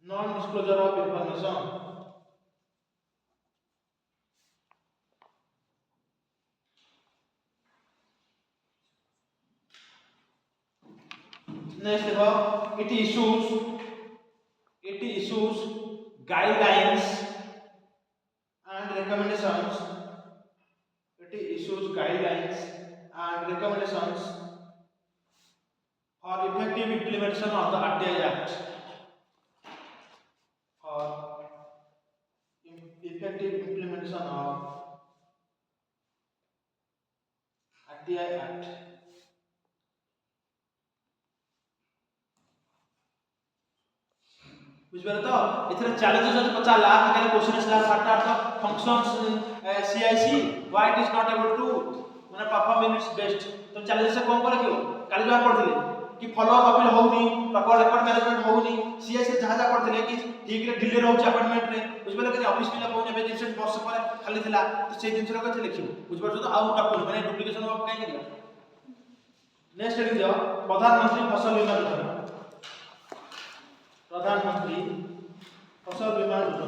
Non-disclosure of information. Next, it issues guidelines and recommendations. It issues guidelines and recommendations for effective implementation of the RTI Act. For effective implementation of RTI Act. बुझिपारे तो एथरे challenges अछि 50 लाख खाली question असला what are the functions CIC why it is not able to माने perform in its best तो challenges से कोन करे कियो काली जहा पढथिले कि फॉलो अप अपील होउनी रेकॉर्ड मैनेजमेंट होउनी CIC जहा जहा पढथिले कि ठीक रे डिले रहउछ अपॉइंटमेंट रे बुझिपारे कि ऑफिस पिला कोन एबे रिसेंट वर्ष पर खाली थिला तो से दिन रो कथे लिखियो बुझिपारे तो आउ टाकू माने डुप्लीकेशन ऑफ काई करिया नेक्स्ट हेडिंग दियो प्रधानमंत्री फसल बीमा योजना प्रधानमंत्री फसल बीमा योजना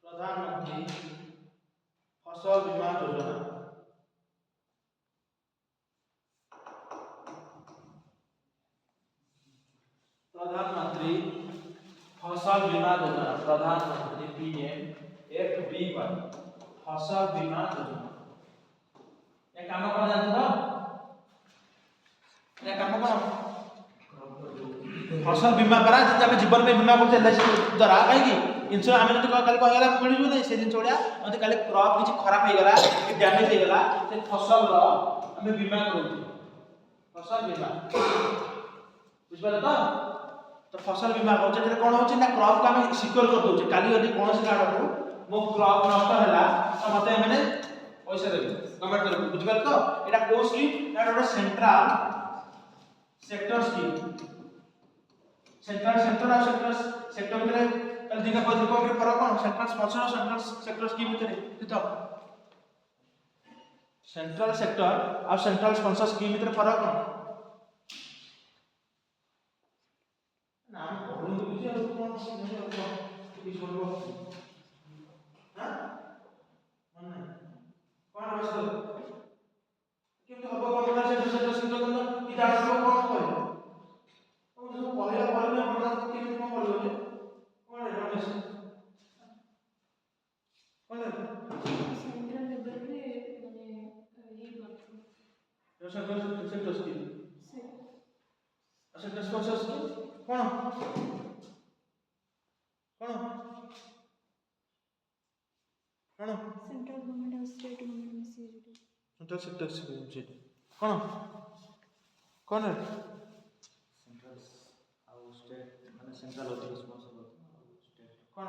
प्रधानमंत्री फसल बीमा योजना प्रधानमंत्री फसल बीमा योजना प्रधानमंत्री PMFBY फसल बीमा योजना ये काम कौन जानते हो ये काम कौन फसल बीमा करा जब जीवन में बीमा करते LIC द्वारा कहीं इंश्योरेंस आमे तो काली कहला मिल जु नै से दिन छोड़िया मते काली क्रॉप किछ खराब हे गला कि डैमेज हे गला से फसल रो हमें बीमा करू फसल बीमा बुझबा तो फसल बीमा हो जे कोन होची ना क्रॉप का हमें सिक्योर कर दउ काली यदि कोन से गाडो को मो क्रॉप नष्ट होला तो मते माने पैसा देबे गवर्नमेंट तरफ बुझबा तो एटा को स्कीम एटा सेंट्रल सेक्टर स्कीम सेंट्रल और सेक्टर में कल दिखा कोई देखो के फरक कौन सेंट्रल स्पॉन्सर और सेंट्रल सेक्टर स्कीम में कितो सेंट्रल सेक्टर और सेंट्रल स्पॉन्सर स्कीम में फरक कौन नाम पढुन तो बुझे और कौन की छोड़बो हां मन नहीं कौन बस केमते हबो गवर्नमेंट सेक्टर स्कीम तो कि दाडो कौन कोइ जो पहला बार में प्रधानमंत्री के कौन बोलो जे कौन है रमेश कौन है सेंट्रल लेवल पे माने ये करते जो sector scheme sector sponsor scheme कौन सेंट्रल गवर्नमेंट और स्टेट गवर्नमेंट में से सेंट्रल सेक्टर स्कीम से कौन है स्टेट माने सेंट्रल होती है स्पॉन्सर होता है स्टेट कौन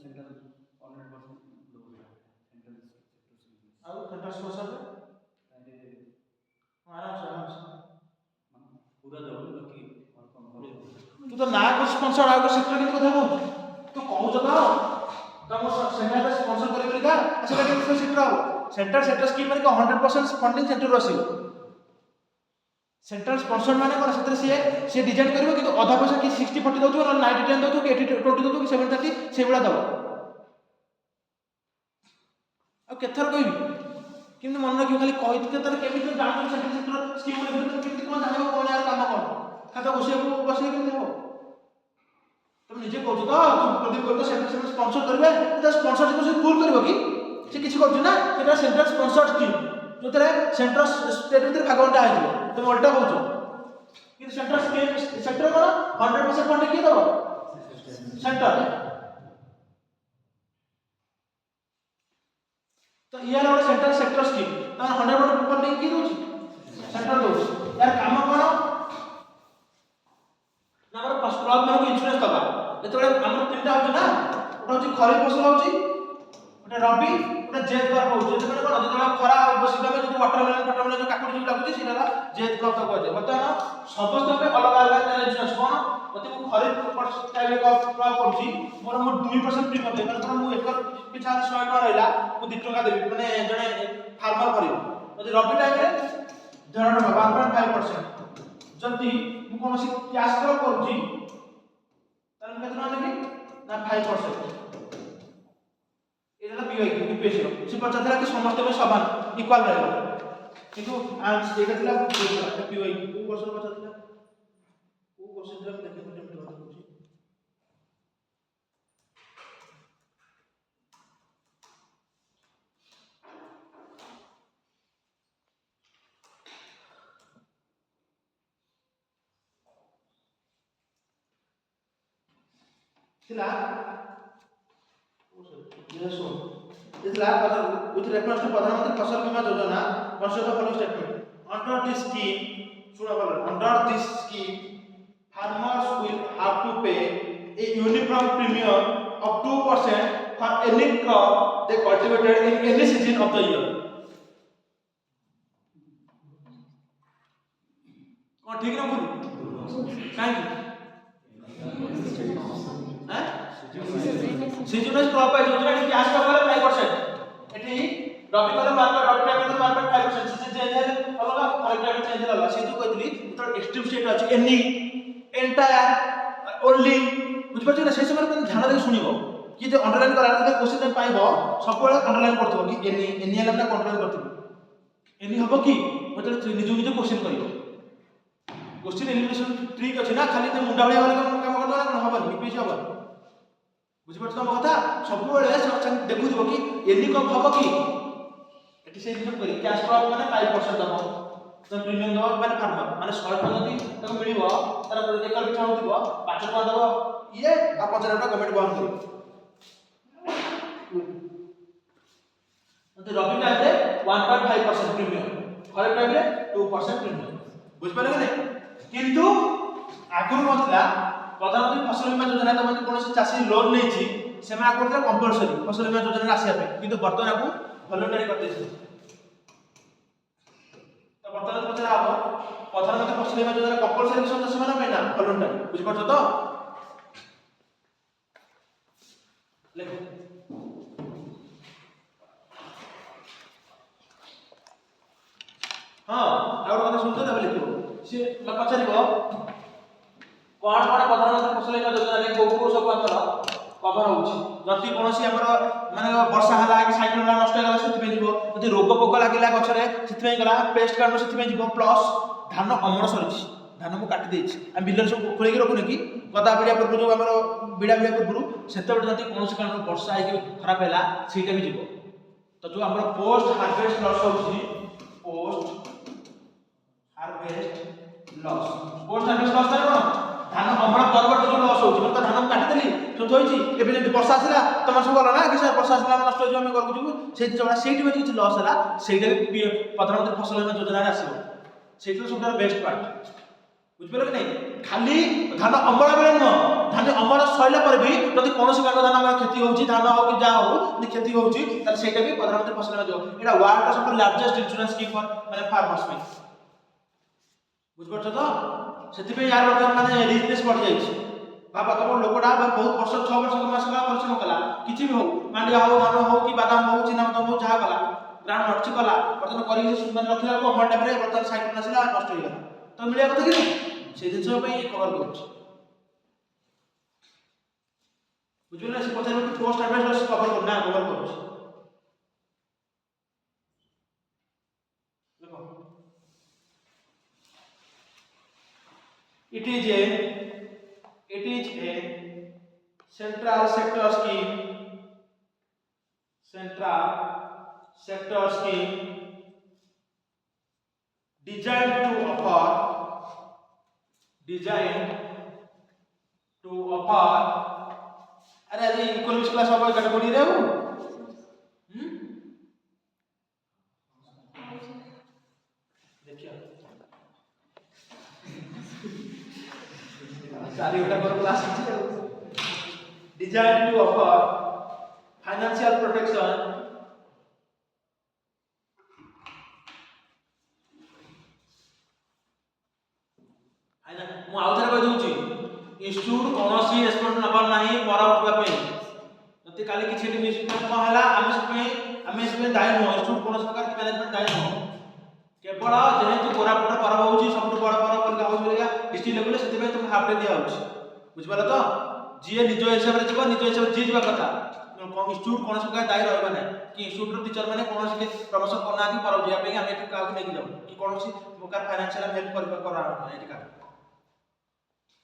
सेंट्रल 100% लोग सेंट्रल सेक्टर और सेंट्रल स्पॉन्सर पहले आराम से पूरा जरूर बाकी और कौन तू तो ना को स्पॉन्सर आगो सेक्टर के কথা बोल तू कहू तो तम सेंट्रल स्पॉन्सर करे बोली का अच्छा के सेक्टर हो सेंट्रल सेक्टर स्कीम माने 100% फंडिंग सेंटर रसियो सेंट्रल स्पॉन्सर माने कोन सेते से डिजाइन करबो कि आधा पैसा कि 60 40 दउथु और 90 10 दउथु कि 80 20 दउथु कि 70 30 से बडा दबो अब केथर कहबी किंतु मन रखियो खाली कहि दिते तर केमिति जान सेंट्रल सेक्टर स्कीम में तो केमिति कोन जानिबो कोन यार काम कोन खाता बसिए केमिति हो तुम निजे कहू तो तू प्रदीप को सेंट्रल स्पॉन्सर करबे तो स्पॉन्सर को से फुल करबो कि से किछि करछु ना सेटा सेंट्रल स्पॉन्सर स्कीम जोतरे सेंट्रल स्टेट भीतर भागवंटा आइबो तुम उल्टा कहू कि सेंट्रल स्कीम सेक्टर कोन 100% फंड के दबो सेंटर तो यार और सेंट्रल सेक्टर स्कीम तो 100% फंडिंग की दोछि सेंट्रल दोछि यार काम कोन କ୍ଲବ ମାନଙ୍କୁ ଇନ୍ସୁରାନ୍ସ ଦବା ଯେତେବେଳେ ଆମର ତିନିଟା ହଉଛି ନା ଗୋଟେ ହଉଛି ଖରିଫ ଫସଲ ହଉଛି ଗୋଟେ ରବି ଗୋଟେ ଜେଦ୍ କ୍ରପ ହଉଛି ଯେତେବେଳେ କଣ ଯେତେବେଳେ ଖରା ଶୀତ ଆମେ ଯଦି ୱାଟରମେଲନ ଯୋଉ କାକୁଡି ଯୋଉ ଲାଗୁଛି ସେଇଟା ଜେଦ୍ କ୍ରପ କୁହାଯାଏ ବର୍ତ୍ତମାନ ସମସ୍ତଙ୍କ ପାଇଁ ଅଲଗା ଅଲଗା ତାର ଇନ୍ସୁରାନ୍ସ କଣ ଯଦି ମୁଁ ଖରିଫ ଟାଇପ କ୍ରପ କରୁଛି ମୋର 2% ପ୍ରିମିୟମ ଦେବି ମାନେ ମୁଁ ଏକର ପିଛା 100 ଟଙ୍କା ରହିଲା ମୁଁ 2 ଟଙ୍କା ଦେବି ମାନେ ଜଣେ ଫାର୍ମର କରିବ ଯଦି ରବି ଟାଇମରେ 1.5% ଯଦି ମୁଁ କୌଣସି କ୍ୟାଶ କ୍ରପ କରୁଛି ତାହେଲେ କେତେ ଟଙ୍କା ଦେବି ନା 5% ଏଇଟା ପିଓଆଇ ୟୁପିଏସସି ସେ ପଚାରିଥିଲା କି ସମସ୍ତ ପାଇଁ ସମାନ ଇକ୍ୱାଲ ରହିବ କିନ୍ତୁ ଏଇଟା ଥିଲା ପିଓଆଇ କୋଉ ବର୍ଷର ପଚାରିଥିଲା କୋଉ ବର୍ଷ ଥିଲା ମୁଁ ଦେଖିବି କେମିତି କଥା କହୁଛି ଥିଲା with reference to Pradhan Mantri Fasal Bima Yojana, consider the following statement. Under this scheme, farmers will have to pay a uniform premium of 2% for any crop they cultivated in any season of the year. कौन ठीक ना बोल? Thank you. Seasonal crop है योजना की cash crop वाला 5% एठी रबी वाला मार्केट रबी टाइम में मार्केट 5% सीजन चेंज है अलग खरीफ टाइम चेंज होला से तो कहतली तो एक्सट्रीम स्टेट अछि एनी एंटायर ओनली बुझ पाछ ना से समय में ध्यान दे सुनिबो कि जे अंडरलाइन करा जे क्वेश्चन पाइबो सब बेले अंडरलाइन करथबो कि एनी एला ना कंट्रोल करथबो एनी हबो कि मतलब निजो निजो क्वेश्चन करिवो क्वेश्चन एलिमिनेशन ट्रिक अछि ना खाली ते मुंडा भलिया वाला काम करदो ना कोन हबो बीपीएससी हबो बुझी पाछ तम कथा सब बेले देखु दिबो कि एनी कम हबो कि एटी से दिन करी कैश क्रॉप माने 5% दबो तो प्रीमियम दबो माने फार्मर माने 100 टका जदी तक मिलिबो तार एकर पिछा होतिबो 5 टका दबो ये आ 50 टका गवर्नमेंट बहन करिबो तो रबी टाइम रे 1.5% प्रीमियम खरीफ टाइम रे 2% प्रीमियम बुझ पाले कि नहीं किंतु आगु नथला प्रधानमंत्री फसल बीमा योजना तो मतलब कोनोसी चासी लोन नै छी से मा आगु कंपलसरी फसल बीमा योजना आसी पे किंतु वर्तमान आगु वॉलंटरी करते छी तो वर्तमान पचरा आबो प्रधानमंत्री फसल बीमा योजना कंपलसरी सदस्य माने पे ना वॉलंटरी बुझ पाछो तो लेखो हां और কথা শুনতে তবে লিখো সে পচারিবো कोन कोन प्रधानमंत्री फसल बीमा योजना रे को सब अंतर कवर होउची जति कोनोसी हमर माने वर्षा हला कि साइक्लोन नष्ट होला सेति पे जीवो जति रोग पोक लागिला गछरे सेति पे गला पेस्ट काटो सेति पे जीवो प्लस धान अमर सरिछि धान को काटी देछि हम बिलर सब खोले के रखु कि गदा बिडिया पूर्व जो हमर बिडा पूर्व सेते बड जति कोनोसी कारण वर्षा आइ कि खराब हैला सेटा भी जीवो तो जो हमर पोस्ट हार्वेस्ट लॉस होउची पोस्ट हार्वेस्ट लॉस तारे कोन धान अमल परवर्त जो लॉस होची मतलब धान काटी देली तो थोइची एबे जे वर्षा आसिला तमर सब गला ना कि सर वर्षा आसिला नष्ट हो जो हम करबु जु सेति जोडा सेति में किछ लॉस हला सेटा भी प्रधानमंत्री फसल बीमा योजना रे आसीबो सेति सबटा बेस्ट पार्ट बुझ पाले कि नहीं खाली धान अमल बेले न धान अमल सइला पर भी जदि कोनोसी कारण धान हमरा खेती होची धान हो कि जा हो यदि खेती होची त सेटा भी प्रधानमंत्री फसल बीमा योजना एटा वर्ल्ड का सबटा लार्जेस्ट इंश्योरेंस स्कीम फॉर माने फार्मर्स में बुझ पाछो तो सेति पे यार वर्तमान माने रिस्क पड़ जाई छी बाबा तुम लोकडा बहुत वर्ष 6 वर्ष के मास का परिश्रम कला किछि भी हो मांडिया हो धान हो कि बादाम हो चिना बादाम हो जहा कला ग्राउंड नट कला वर्तमान करी माने रखला को अमर टाइम रे वर्तमान साइक्लोन आसिला नष्ट हो गला तो मिलिया कथा कि से दिन सब पे कवर करू बुझले से पछार कि पोस्ट हार्वेस्ट कवर करना कवर करू देखो it is a central sector scheme designed to offer अरे अरे इकोनॉमिक्स क्लास अब कैटेगरी रे हो देखिए ଚାରି ଘଣ୍ଟା ପରେ କ୍ଲାସ୍ ହେଇଛି ଆଉ। Designed to offer financial protection ମୁଁ ଆଉ ଥରେ କହି ଦଉଛି ଇନଷ୍ଟିଚ୍ୟୁଟ କୌଣସି ରେସ୍ପନ୍ସ ନବାର ନାହିଁ ପର ଉଠିବା ପାଇଁ। ଯଦି କାଲି କିଛି ମିସମ୍ୟାଚ କଣ ହେଲା ଆମେ ସେଥିପାଇଁ ଦାୟୀ ନୁହଁ। ଇନଷ୍ଟିଚ୍ୟୁଟ କୌଣସି ପ୍ରକାର ମ୍ୟାନେଜମେଣ୍ଟ ଦାୟୀ ନୁହଁ। କେବଳ ଯେହେତୁ କୋରାପୁଟ ପର୍ବ ହେଉଛି ସବୁଠୁ ବଡ଼ ପର୍ବ ପରିକା ହେଉଛି ବୋଲିକା ଡିଷ୍ଟ୍ରିକ୍ଟ ଲେଭେଲରେ ସେଥିପାଇଁ ତୁମକୁ ହାଫ୍ ଡେ ଦିଆହେଉଛି। ବୁଝିପାରିଲ ତ? ଯିଏ ନିଜ ହିସାବରେ ଯିବ ନିଜ ହିସାବରେ ଯିଏ ଯିବା କଥା। ଇନଷ୍ଟିଚ୍ୟୁଟ କୌଣସି ପ୍ରକାର ଦାୟୀ ରହିବ ନାହିଁ କି ଇନଷ୍ଟିଚ୍ୟୁଟର ଟିଚର ମାନେ କୌଣସି ପ୍ରମୋଶନ କରୁନାହାନ୍ତି ପର୍ବ ଯିବା ପାଇଁ ଆମେ ଏଠି କାହାକୁ ନେଇକି ଯାଉ କି କୌଣସି ପ୍ରକାର ଫାଇନାନ୍ସିଆଲ ହେଲ୍ପ କରାହେବ ଏଠି କାହାକୁ।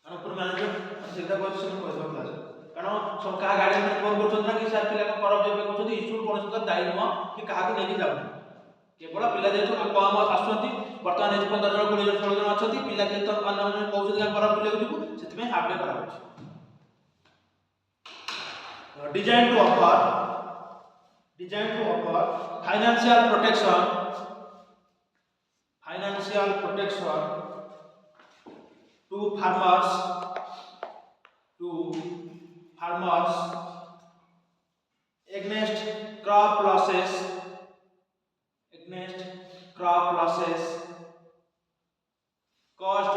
କାରଣ ଉପର ମ୍ୟାନେଜମେଣ୍ଟ ସେଇଟା କହିଛି ସେମାନେ କହିବାକୁ କ୍ଲାସ୍। କାରଣ ସବୁ କାହା ଗାର୍ଡିଆନ ଫୋନ କରୁଛନ୍ତି ନା କି ସାର୍ ପିଲା କ'ଣ ପର୍ବ ଯିବା ପାଇଁ କହୁଛନ୍ତି। ଇନଷ୍ଟିଚ୍ୟୁଟ କୌଣସି ପ୍ରକାର ଦାୟୀ ନୁହଁ କି କାହାକୁ ନେଇକି ଯାଉନି। କେବଳ ପିଲା ଯେହେତୁ କମ୍ ଆସୁଛନ୍ତି ବର୍ତ୍ତମାନ ଏଠି 15 ଜଣ 20 ଜଣ 16 ଜଣ ଅଛନ୍ତି ପିଲା ଯେହେତୁ ଅନ୍ୟମାନେ କହୁଛନ୍ତି ଆମେ ପର୍ବ ବୁଲିବାକୁ ଯିବୁ ସେଥିପାଇଁ ହାଫ୍ ଡେ କରାହେଉଛି। Designed to offer financial protection to farmers against crop losses caused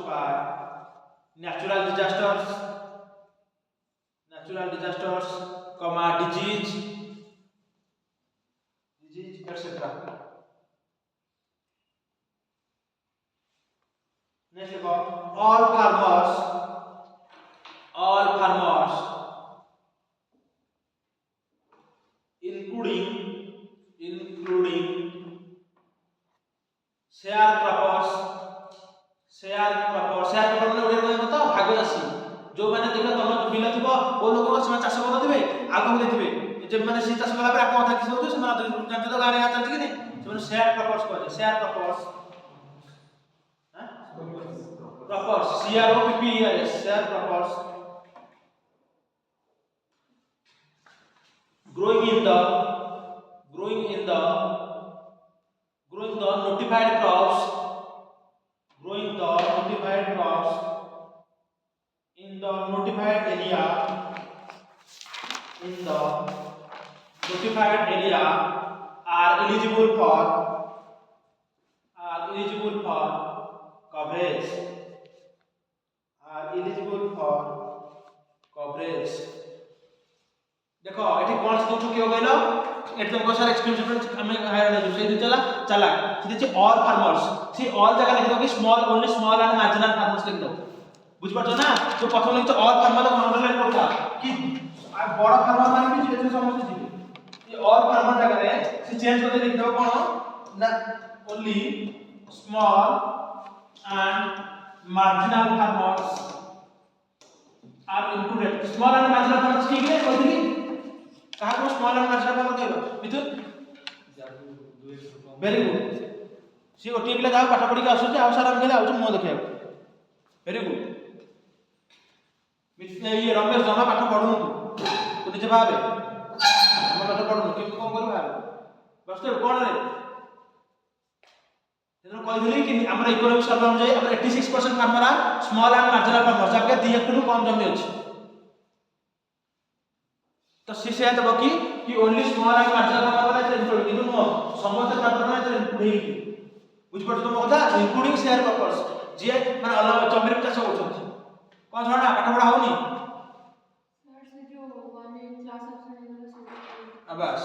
by natural disasters, disease, etc. Next about all farmers including sharecroppers ମାନେ ଓଡ଼ିଆ କହିବା ତ ଭାଗଚାଷୀ ଯୋଉମାନେ ଦେଖିବ ତମ ବିଲ ଥିବ ଓ ଲୋକ ସେମାନେ ଚାଷ କରୁଥିବେ ଆଗକୁ ଦେଇଥିବେ ଯେମାନେ ସେ ଚାଷ କଲା ପରେ ଆପଣ ଅଧା କିଛି ହଉଥିବେ ସେମାନେ ଜାଣିଛ ତ ଗାଁରେ ଚାଲିଛି କି ନାହିଁ ସେମାନେ sharecroppers କୁହାଯାଏ। sharecroppers sharecroppers growing the notified crops in the notified area are eligible for coverage देखो एठी कोन से तुम कियो कहलो एठी तुमको सारा एक्सक्लूसिव हमें हायर नहीं से दिन चला से ऑल फार्मर्स से ऑल जगह लिख दो कि only small and marginal farmers लिख दो बुझ पड़तो ना जो प्रथम लिख ऑल फार्मर को अंडरलाइन करता कि बड़ा फार्मर माने भी जेते समझ जीवे ये ऑल फार्मर जगह रे से चेंज करके लिख दो कोन ना only small and marginal farmers are included small and marginal farmers ठीक है कहली कहा को स्मॉल एंड मार्जिनल फार्मर कहबो मिथुन वेरी गुड सी ओटी पिला जाओ पाठ पढ़ी के आसु आ सारा हम गेले आउ मो देखिया वेरी गुड मिथुन ये रमेश जमा पाठ पढु तू निजे भाबे हम पाठ पढु कि कोन करू भाबे बस तो कोन रे सेनो कहली कि हमर इकोनॉमिक सर्वे अनुसार हमर 86% farmer are small and marginal farmer जबकि 2 हेक्टर कम जमी अछि तो से दबो कि only small and marginal farmer वाला इंक्लूड किंतु नो समस्त फार्मर में इंक्लूड हे बुझ पड़ तुम कथा इंक्लूडिंग शेयर पर्पस जे माने अलग जमीर चाष होछथि कोन छोड़ा पाठ पढ़ा होनी सर से जो वाले क्लास ऑप्शन है अब बस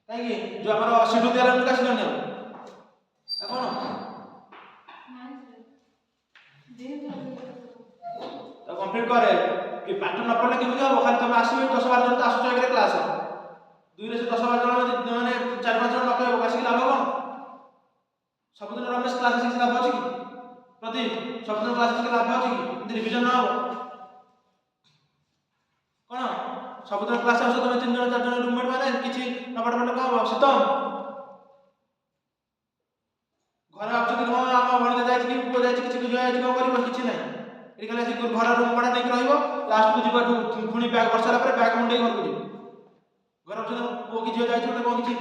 काहे जो हमर सीटू देला का सिनो ने कोन नहीं सर दे दो तो कंप्लीट करे कि पाठ न पढ़ले केमि हो खाली तुम आसीबे 10 12 जन आसु एगरे क्लास 2 रे से 10 12 जन माने 4 5 जन न कहबो कासी लाभ कोन सबदिन रमेश क्लास से लाभ अछि कि प्रदीप सबदिन क्लास से लाभ अछि कि रिवीजन न हो कोन सबदिन क्लास आसु तुम 3 जन 4 जन रूममेट माने किछि न पढ़ पढ़ का सितम घर आछो कि हम भण जाय कि को जाय किछि को जाय को करिवो किछि नै एठी खाली घर रूम पढ़ा नै रहइबो लास्ट को जीवा पुणी बैग वर्षा पर बैग मुंडे घर को जीव घर अच्छे पुओ कि झील जाए कौन किसी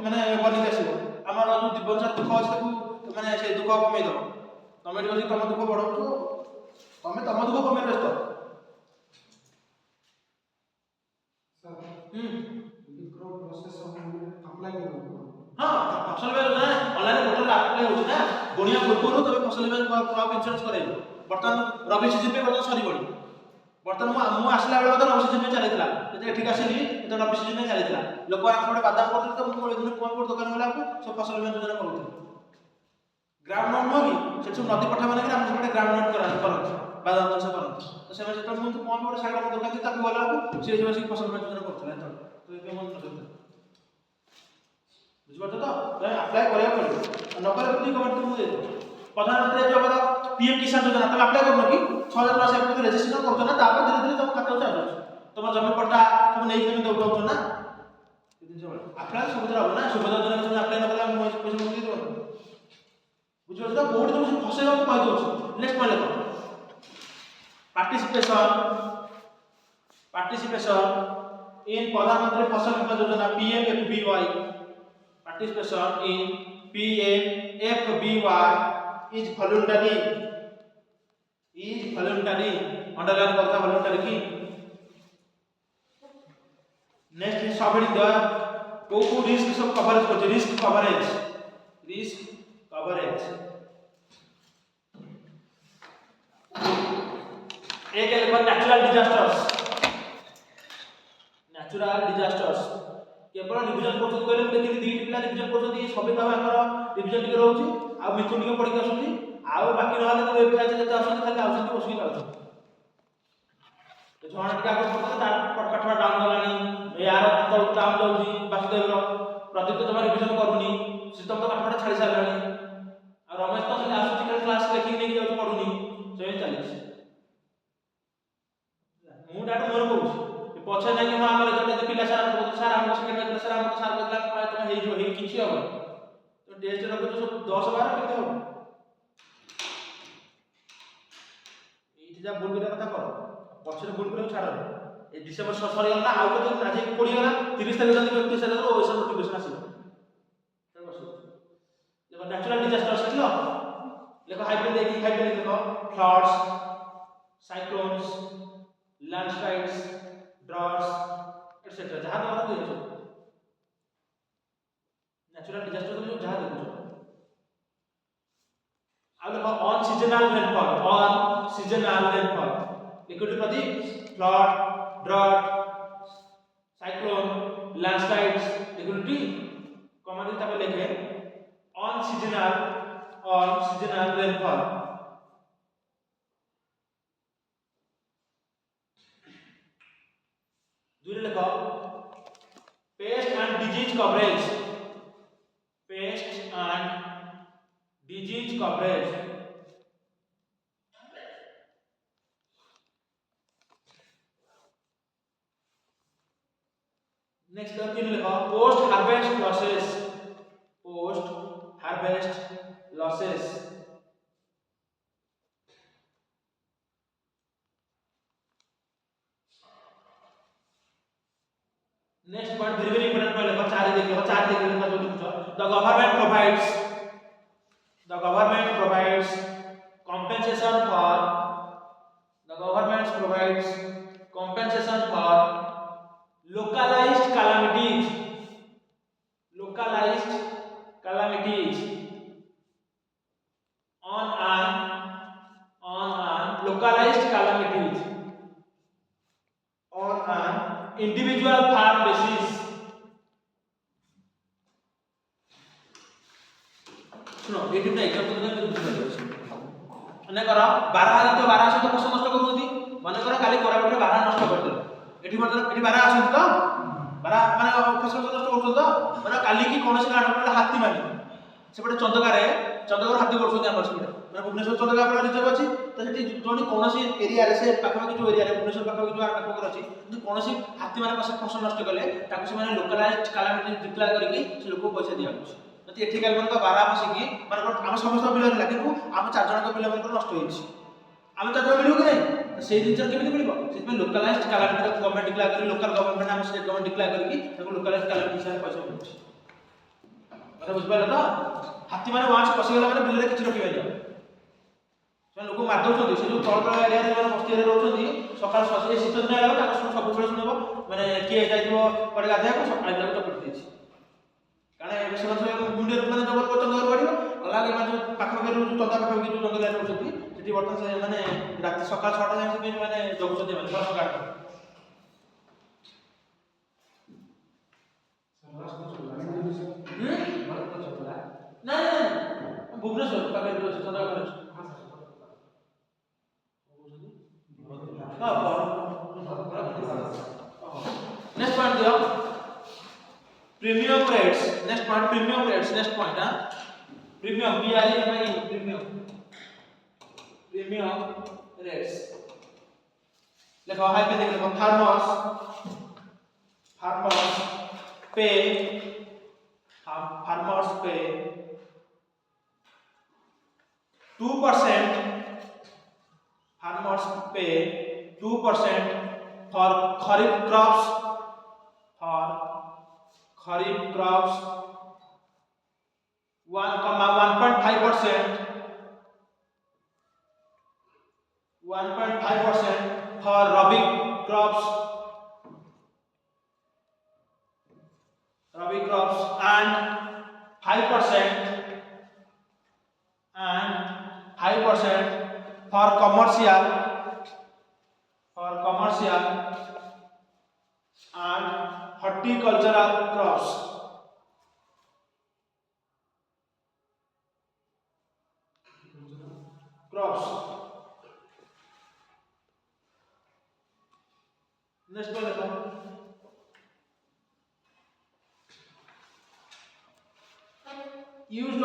मानने बनिक आसो आमर जो जीवन सारा दुख अच्छे मानने से दुख कमे दब तुम ये तुम दुख बढ़ाऊ तुम तुम दुख कमे व्यस्त हाँ फसल बीमा योजना ऑनलाइन पोर्टल अप्लाई होची ना बुनिया पूर्व तबे फसल बीमा क्रॉप इंश्योरेंस कराइबो वर्तमान रबी सीजन पे वर्तमान सरी बडी वर्तमान मु आसला बेले वर्तमान रबी सीजन में चलितला एते ठीक आसीली एते रबी सीजन में चलितला लोक आफडे बादाम करते तो मु एदिन कोन कोन दुकान वाला को सब फसल बीमा योजना करते ग्राउंड नोट होगी से सब नदी पठा माने हम सब ग्राउंड नोट करत बादाम चाष करत तो से जत मु कोन कोन साइड में दुकान ताकू वाला को से जे फसल बीमा योजना करथला तो ए मन करत बुझिपारछ तो अप्लाई करिया पड़े नकर बुद्धि गवर्नमेंट तुमको दे प्रधानमंत्री जो बता पीएम किसान योजना तुम अप्लाई करनो कि 6000 टका से रजिस्ट्रेशन करछो ना तापर धीरे धीरे तुम खाता चार्ज तुम जमीन पट्टा तुम नहीं तुम दउछो ना किदिन से अप्लाई सब तरह हो ना सुविधा योजना तुम अप्लाई न कला पैसा मुझे दो बुझिपारछ तो बोर्ड तुम फसेगा को कहि दउछ नेक्स्ट मान लेको पार्टिसिपेशन इन प्रधानमंत्री फसल बीमा योजना PMFBY participation in PMFBY is voluntary underline करता voluntary की next is somebody there को risk सब coverage करते risk coverage एक है natural disasters केवल रिवीजन करछन कहले देखि दी पिला रिवीजन करछन सबै भाव आकर रिवीजन टिके रहउची आ मिथुन टिके पढि आछुची आ बाकी रहले तो एपी आछे जते आछन खाली आछन बसि लाउछ तो जण टिके आकर पढते ता पठवा डाउन गलानी यार तो डाउन जाउची वासुदेव प्रदीप तो जमा रिवीजन करूनी सिस्टम तो पठवा छाडी सारलानी आ रमेश तो खाली आछुची खाली क्लास लेखि नेकी जाउची पढुनी सेमे चलिछ मु डाट मोर कहूची पछे ना कि हमर जते पिला सारा हम सेकेंड बैच सारा हम सार बदला पाए तुम हे जो हे किछि हो तो टेस्ट रखो तो 10 12 केते हो एठी जा भूल करे कथा कर पछे भूल करे छाड़ ए डिसेंबर सरी गला ना आउ तो आज पड़ी गला 30 तारिख जल्दी 31 तारिख रो ओइसा नोटिफिकेशन आसीबो चल बस देखो नेचुरल डिजास्टर लिखलो देखो हाइपरलिंक देखो floods cyclones landslides droughts etcetera जहां द्वारा देखो नेचुरल डिजास्टर तो जहां देखो अब देखो ऑन सीजनल रेनफॉल लिक्विड प्रदीप flood drought cyclone landslides liquidity common तब लिखे ऑन सीजनल रेनफॉल दूसरे लिखो pest and disease coverage next तीन लिखो post harvest losses next point very important point लिखो चार देख लिखो जो लिखो the government provides compensation for localized calamities on an individual farm basis. सुनो एटी ना एग्जांपल देना तो बुझा जाय माने करा 12 तो 12 से तो फसल नष्ट करूती माने करा खाली कोराबेटे 12 नष्ट कर दे एटी मतलब एटी 12 आछन तो 12 माने फसल नष्ट करछो तो माने काली की कोनसे गाड पडला हाथी माने सेपटे चंदकार हाथी करछो हमर सेपटे माने भुवनेश्वर चंदका पडला रिजर्व अछि तो सेठी जोनी कोनसे एरिया रे से पाखा जो एरिया रे भुवनेश्वर पाखा जो पाखा अछि जो कोनसे हाथी माने पासे फसल नष्ट करले ताको से माने लोकलाइज कैलामिटी डिक्लेयर करके से लोक पैसा दिया अछि नति एठी काल मन का 12 मास की माने हम समस्त बिल लागेनु हम चार जन को बिल मन नष्ट होइछि हम चार जन मिलु कि नहीं সেই জিনিস কেମିତି ମିଳିବ ସେଥିପାଇଁ ଲୋକାଲାଇଜ୍ଡ କାଲାମିଟି ଗଭର୍ଣ୍ଣମେଣ୍ଟ ଡିକ୍ଲେୟାର କରି ଲୋକାଲ ଗଭର୍ଣ୍ଣମେଣ୍ଟ ଆମ ଷ୍ଟେଟ୍ ଗଭର୍ଣ୍ଣମେଣ୍ଟ ଡିକ୍ଲେୟାର କରିକି ତାକୁ ଲୋକାଲାଇଜ୍ଡ କାଲାମିଟି ହିସାବରେ ପଇସା ମିଳୁଛି କଥା ବୁଝିପାରିଲ ତ ହାତୀ ମାନେ ୱାନ୍ସ ପଶିଗଲା ମାନେ ବିଲରେ କିଛି ରଖିବେନି ସେମାନେ ଲୋକ ମାରି ଦଉଛନ୍ତି ସେ ଯୋଉ ତଳ ତଳ ଏରିଆରେ ଯୋଉମାନେ ବସ୍ତି ଏରିଆରେ ରହୁଛନ୍ତି ସକାଳ ଏ ଶୀତ ଦିନ ହେଲା ତାଙ୍କ ସବୁବେଳେ ଶୁଣିବ ମାନେ କିଏ ଯାଇଥିବ କୁଆଡ଼େ ଗାଧୋଇବାକୁ ସକାଳେ ତାକୁ ଚପିଟି ଦେଇଛି କାରଣ ଏବେ ସେମାନେ ସବୁ ମୁଣ୍ଡରେ ମାନେ ଜଙ୍ଗଲ ବଢ଼ିବ ଗଲା ଏମାନେ ଯୋଉ ପାଖାପାଖି ଯୋଉ ତନ୍ଦା ପାଖାପାଖି ଯୋଉ ଜଙ୍ଗଲ ଏରିଆ ରହୁଛନ୍ତି ସେଠି ବର୍ତ୍ତମାନ ସେ ମାନେ ରାତି ସକାଳ 6ଟା ଯାଏଁ ମାନେ ଜଗୁଛନ୍ତି ମାନେ ଘର ଗାର୍ଡ ନାଇଁ ଭୁବନେଶ୍ୱର ପାଖରେ ଅଛି ଚନ୍ଦା ପାଖରେ ଅଛି next point दियो premium rates next point premium rates next point premium premium rates देखो हाई पे देखो farmers pay 2% farmers pay 2% for kharif crops 1.5% for rabi crops and 5% for commercial and horticultural crops. Next one देखो used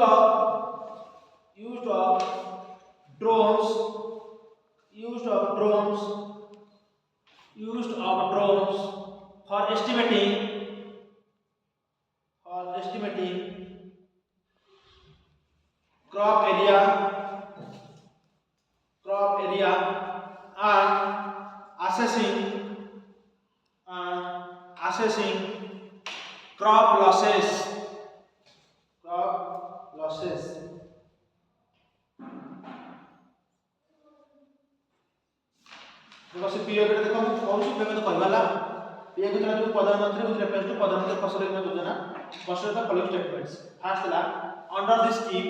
of drones for estimating crop area and assessing crop losses देखो से PO के देखो हम कौन सी payment करवाला PO के जो प्रधानमंत्री विथ रेफरेंस टू प्रधानमंत्री फसल बीमा योजना consider the following statements first la under this scheme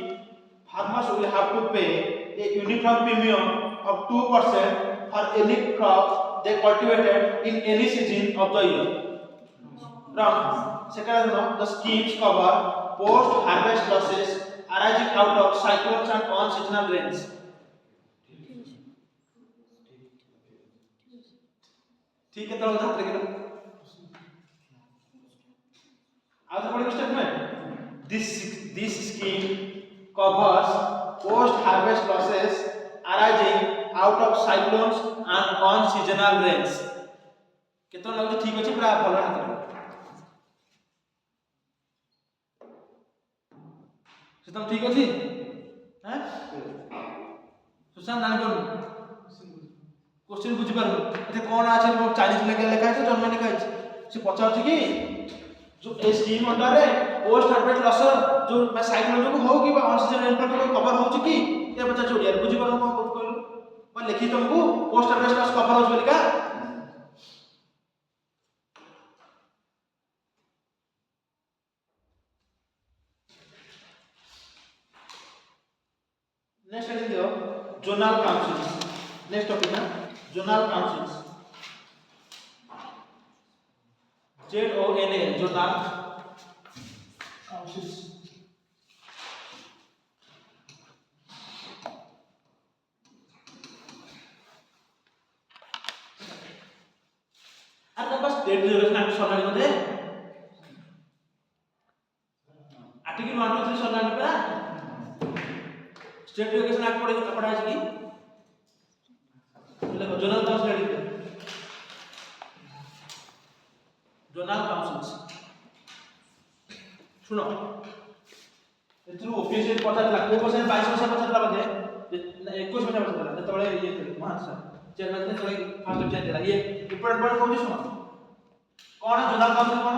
farmers will have to pay a uniform premium of 2% for any crop they cultivated in any season of the year wrong second one the schemes cover post harvest losses arising out of cyclones and unseasonal rains ठीक है तो ध्यान रखिएगा आज बड़ी statement this scheme covers post harvest losses arising out of cyclones and unseasonal rains केतना लागो ठीक अछि पूरा भलो हाथ रे सिस्टम ठीक अछि हैं सुशांत नानी कोन क्वेश्चन बुझी पारु एते कोन आछे चाइनीज लेखा है जर्मन लेखा है से पचार कि जो ए स्कीम अंडर रे पोस्ट हार्वेस्ट लॉस जो साइक्लोन जो हो कि अनसीजन रेनफॉल को कवर हो कि ये बच्चा जोड़िया बुझी पारु को कहलु मैं लिखी तुमको पोस्ट हार्वेस्ट लॉस कवर हो बोलिका नेक्स्ट हेडिंग दियो जोनल काउंसिल्स नेक्स्ट टॉपिक ना zonal councils ZONA zonal councils आता बस स्टेट रिजर्वेशन एक्ट सरलानी मध्ये आर्टिकल 1 2 3 सरलानी परा स्टेट रिजर्वेशन एक्ट पढ़ा है कि जोनल काउंसिल जोनल काउंसिल्स सुनो एथरु ओपीएससी पचार लाख को परसेंट 22% पचार लाख बजे 21% पचार लाख तळे ये महाराष्ट्र चेयरमैन ने कोई फास्ट चेंज देला ये इंपोर्टेंट पॉइंट कोन सुनो कोन जोनल काउंसिल कोन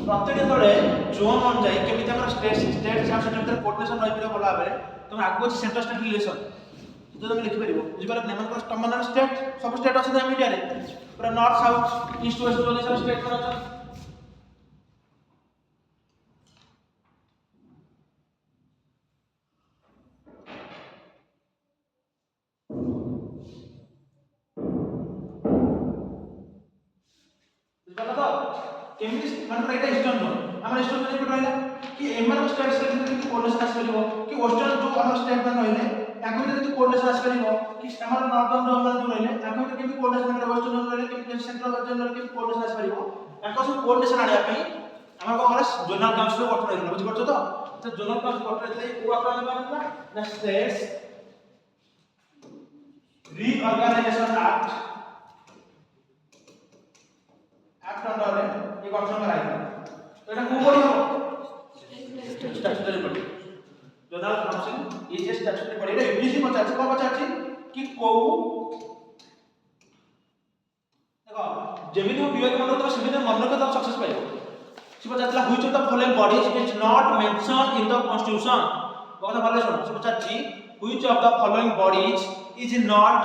प्रत्येक तळे जोन अनुसार केमिति हमर स्टेट हिसाब से भीतर कोऑर्डिनेशन रहि परबो भला भाबरे तुम आगो सेंटर स्टेट रिलेशन तो तुम लिखि परबो बुझि परबो नेमन को कमनर स्टेट सब स्टेट अछि ना इंडिया रे पूरा north south east west zone सब स्टेट पर अछि बुझला तो केमिति माने एटा ईस्टर्न जोन हमर ईस्टर्न जोन पे रहला कि एमन स्टेट से कि कोऑर्डिनेशन आस परबो कि वेस्टर्न जो हमर स्टेट में रहले ताको केमिति कोऑर्डिनेशन आस परबो कि हमर नॉर्दर्न जोन में जो रहले ताको केमिति कोऑर्डिनेशन करे वेस्टर्न जोन रहले केमिति सेंट्रल जोन रहले केमिति कोऑर्डिनेशन आस परबो ताको सब कोऑर्डिनेशन आनिया पे हमर को गला जोनल काउंसिल गठन हेला बुझि परछो तो जोनल काउंसिल गठन हेले को आपन बानला ना स्टेट्स रीऑर्गेनाइजेशन एक्ट अंडर रे ये गठन कराइला तो एटा को पड़ी हो statutory body zonal council is a statutory body रे यूपीसी पचाछि को पचाछि कि को देखो जेमिति बियो के मन तो सेमिति मन को तो सक्सेस पाइबो से पचातला which of the following bodies is not mention in the constitution बहुत भले सुनो से पचाछि which of the following bodies is not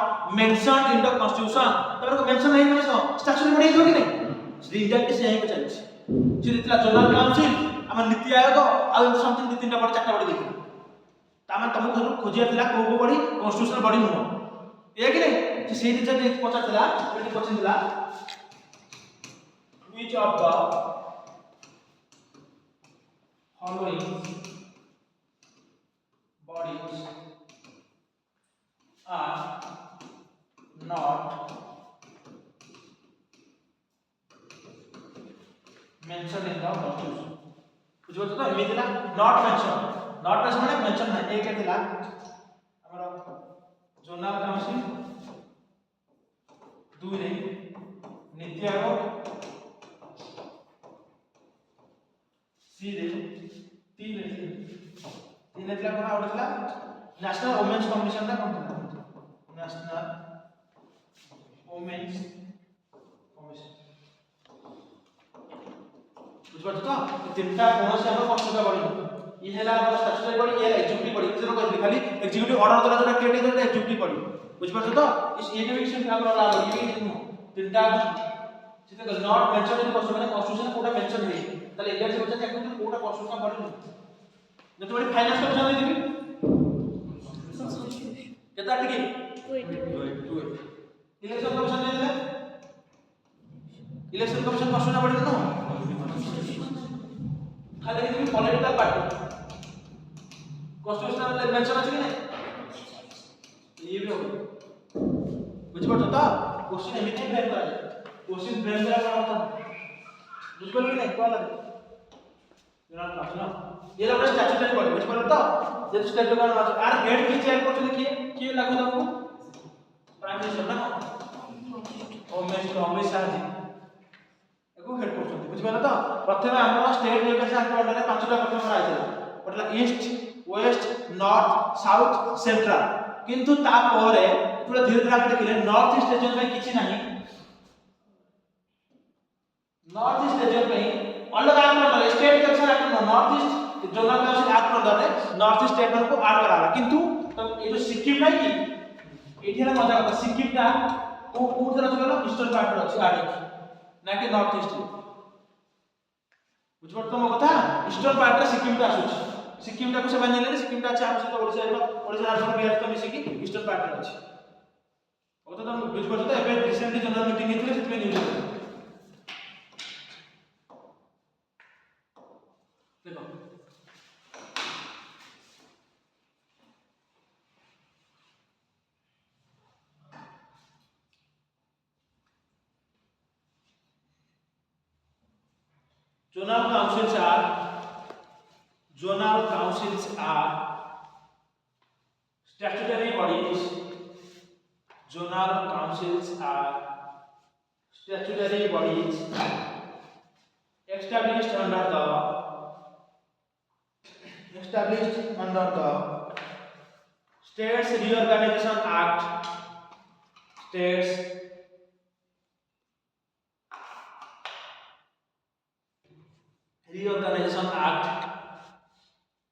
mention in the constitution तबर को मेंशन नहीं माने स्टैट्यूटरी बॉडी हो कि नहीं रिजल्ट से यही पचाछि से दितला जोनल काउंसिल हम नीति आयोग आ समथिंग दि तीनटा बॉडी चारटा बॉडी देखि तामे तुमको खोजिया थिला को बॉडी कॉन्स्टिट्यूशनल बॉडी नुह ए कि नहीं से रिजल्ट एक पचातला एटी क्वेश्चन दिला which of the following bodies are not mentioned in the constitution बुझ बतो तो एमितिला not mention माने मेंशन ना एक दिला हमर जोनल काउंसिल दुई रे नीति आयोग सी रे तीन दिला कोन आवडला नेशनल वुमेन्स कमिशन दा कोन नेशनल वुमेन्स कमिशन बुझबत तो तीनटा कोन से हम कष्ट का बड़ी ये हला हमर स्टैट्यूटरी बड़ी ये एग्जीक्यूटिव बड़ी जरो कहली खाली एग्जीक्यूटिव ऑर्डर द्वारा जोटा क्रिएट करते एग्जीक्यूटिव बड़ी बुझबत तो इस ये भी से हमरा ला ये तीनटा जिते नॉट मेंशन इन कॉन्स्टिट्यूशन कोटा मेंशन है তাহলে এর যে বলতে একদম কোটা কনস্টিটিউশন বডি না যত বড় ফাইনান্স কমিশন দিবি কেতা টিকি 2 ইলেকশন কমিশন দিলে ইলেকশন কমিশন কনস্টিটিউশন বডি না খালি দিবি পলিটিক্যাল পার্টি কনস্টিটিউশনাল মেনশন আছে কি না এই भी হবে বুঝ পারছো তো কোশ্চেন এমনি ফ্রেম করা যায় কোশ্চেন ফ্রেম করা কথা বুঝ পারলি না কোয়া লাগে जोनल काउंसिल ये लोग स्टैट्यूटरी बॉडी बुझ परल तो जे स्टैट्यूटरी बॉडी आर हेड की चेयर करछले किए लागू दाको प्राइम मिनिस्टर ना होम मिनिस्टर अमित शाह जी एको हेड करछथि बुझ परल तो प्रथमे हमर स्टेट लेवल से अंडर 5टा प्रथम आइला मतलब east west north south central किंतु ता परे पूरा धीरे धीरे देखिले नॉर्थ ईस्ट रीजन में किछि नाही नॉर्थ ईस्ट रीजन में अलग आंदोलन state culture act north east zonal council act under रे नॉर्थ ईस्ट स्टेट को ऐड कराला किंतु तो ये जो सिक्किम नहीं की एठी ना मजा करता सिक्किम ता को तरह चलो ईस्टर्न पार्ट रे अछि आडे ना कि नॉर्थ ईस्ट बुझ पड़तो मो कथा ईस्टर्न पार्ट रे सिक्किम ता आसुछि सिक्किम ता को से माने ले सिक्किम ता अछि हम से ओडिसा झारखंड बिहार तो मिसी की ईस्टर्न पार्ट रे अछि ओ तो बुझ पड़तो एबे रिसेंटली जनरल मीटिंग हेतले सेतमे न्यूज देखो Zonal councils are statutory bodies. Zonal councils are statutory bodies established under the States Reorganization Act States Reorganization Act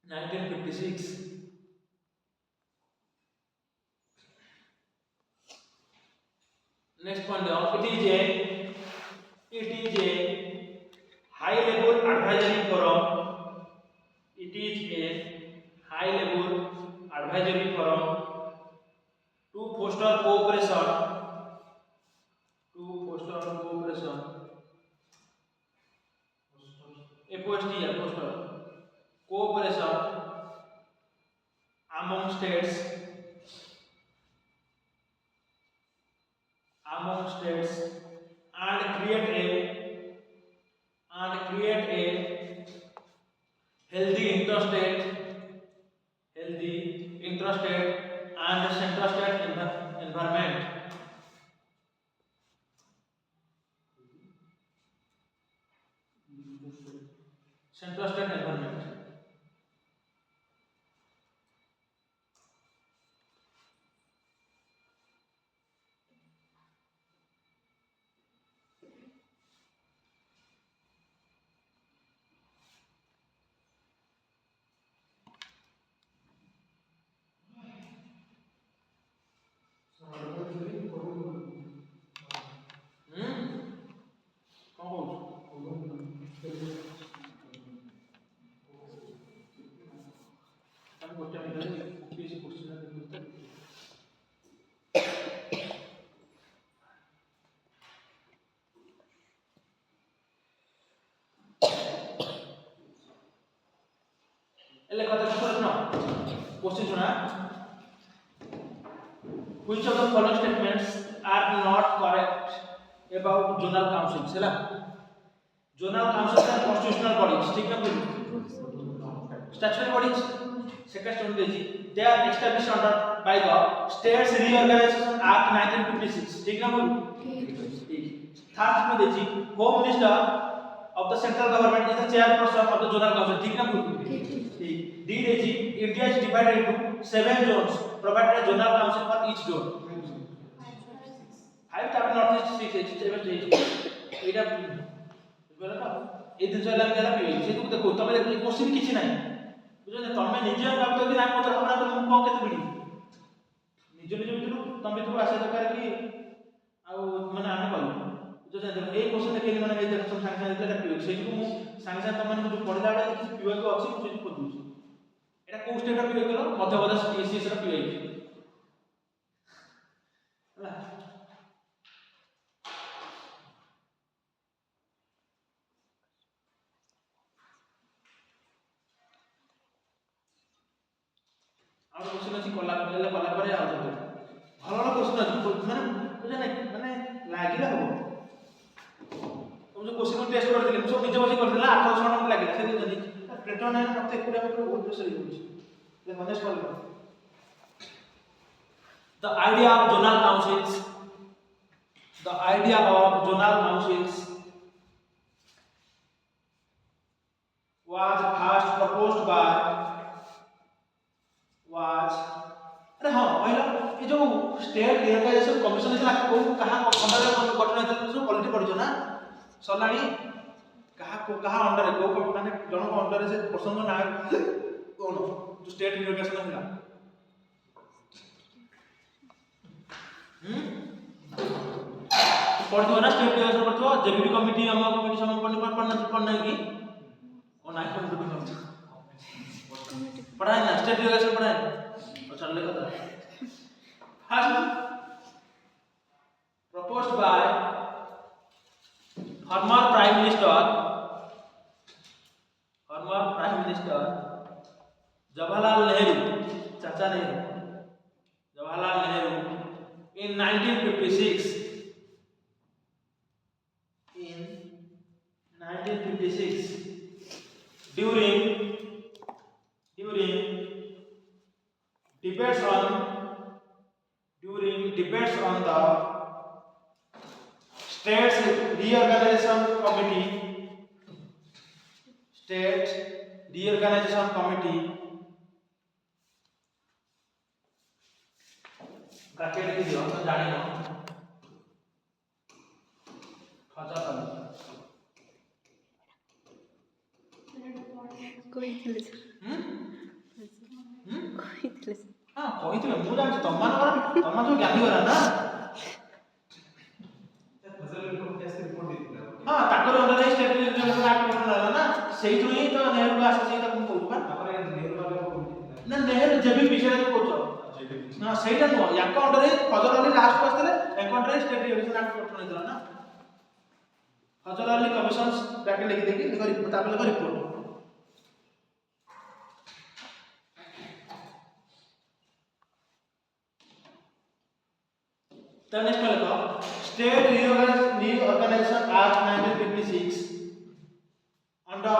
1956. Next point, it is a high level advisory forum. It is a high level advisory forum to foster cooperation. Foster cooperation among states and create a healthy interstate and central-state environment. Central-state environment. Question सुना. Which of the following statements are not correct about zonal councils? है ना? Zonal councils are constitutional bodies. ठीक है बोलो. Statutory bodies. Second statement देखिए. They are established under by the States Reorganization Act 1956. ठीक है बोलो. Third statement देखिए. Home Minister of the central government is the chairperson of the zonal council. ठीक है बोलो. DDG, India is divided into 7 zones, provided a zonal council for each zone. 5 type northeast 6 7 8 एटा बोला ना ए दिन चला गेला पे से तू देखो तमे देखो क्वेश्चन किछि नाही बुझो ना तमे निजे भाबतो कि ना पत्र हमरा तो मुख केते बिडी निजे बितु तमे तो आशा दरकार कि आ माने आमे कहू बुझो ना देखो ए क्वेश्चन देखे माने ए देखो संग संग देला पे से को मु संग संग तमे जो पढला बेला कि पीओ को अछि से खोदु এটা কোন স্টেট অফ পিওই গেল মধ্যপ্রদেশ টিএসসি এর পিওই ହେଲା আর কোশ্চেন আছে কলা পরে আর যেতে ভালো ভালো কোশ্চেন আছে মানে বুঝা নাই মানে লাগিলা হবো তুমি যে কোশ্চেন টেস্ট করে দিলে সব নিজে বসে করে দিলা 800 মিনিট লাগিলা সেদিন যদি প্রেটন না মতে একুড়া মতে বহুত প্রেসার হইছে দেখো next call The idea of zonal councils was first proposed by अरे हां पहिला ये जो स्टेट रियलाइजेशन कमिशन है को कहा अंडर गठन है तो क्वालिटी पड़ियो ना सलाणी कहा अंडर को माने जन को अंडर से पर्सन ना कोन जो स्टेट रियलाइजेशन है पढ़ो ना स्टेट रियलाइजेशन पढ़ो जेबीडी कमिटी हम कमिटी सम पढ़ना की और ना पढ़ाए ना स्टेट रियलाइजेशन पढ़ाए और चल लेगा first proposed by former prime minister Jawaharlal Nehru चाचा Nehru Jawaharlal Nehru in 1956 during debates on the States Reorganization Committee bracket दियो तो जानियो କହିଥିଲେ sir. हम्म କହିଥିଲେ sir. हां कहितले मु जानि तम्मा जो ज्ञानी गरा ना हां ताकर अंदर स्टेट रिजर्वेशन एक्ट बना ना सेही ही तो नेहरू का आसी त कोन कहू बा ना नेहरू जेबी विषय को कहू ना सेहीटा नो याक अंडर फजल अली लास्ट बसले एकाउंटर स्टेट रिजर्वेशन एक्ट गठन होइतला ना फजल अली कमिशंस ब्रैकेट लिख देगी लिख तापर रिपोर्ट तो नेक्स्ट में लिखो state reorganisation act 1956 under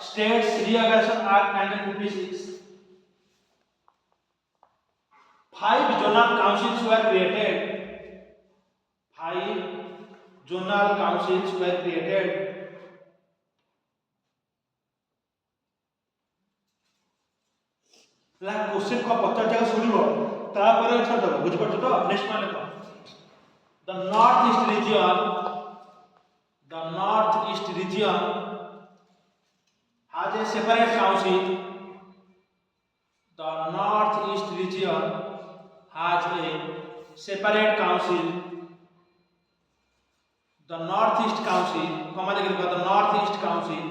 states reorganisation act 1956 5 zonal councils were created 5 zonal councils were created ला क्वेश्चन को पत्ता जगह सुनिबो तापर छोड़ दो बुझ पड़ तो नेक्स्ट में लिखो the north east region has a separate council the north east region has a separate council the north east council comma लिखो the north east council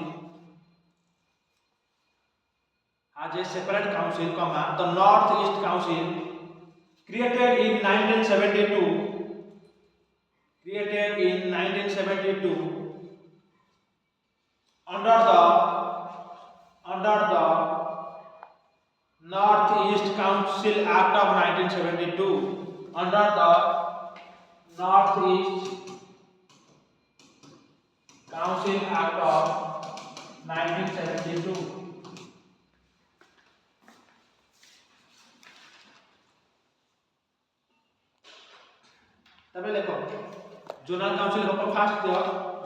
has a separate council comma the north east council created in 1972 under the North East Council Act of 1972 under the North East Council Act of 1972 तबे देखो zonal council को first दियो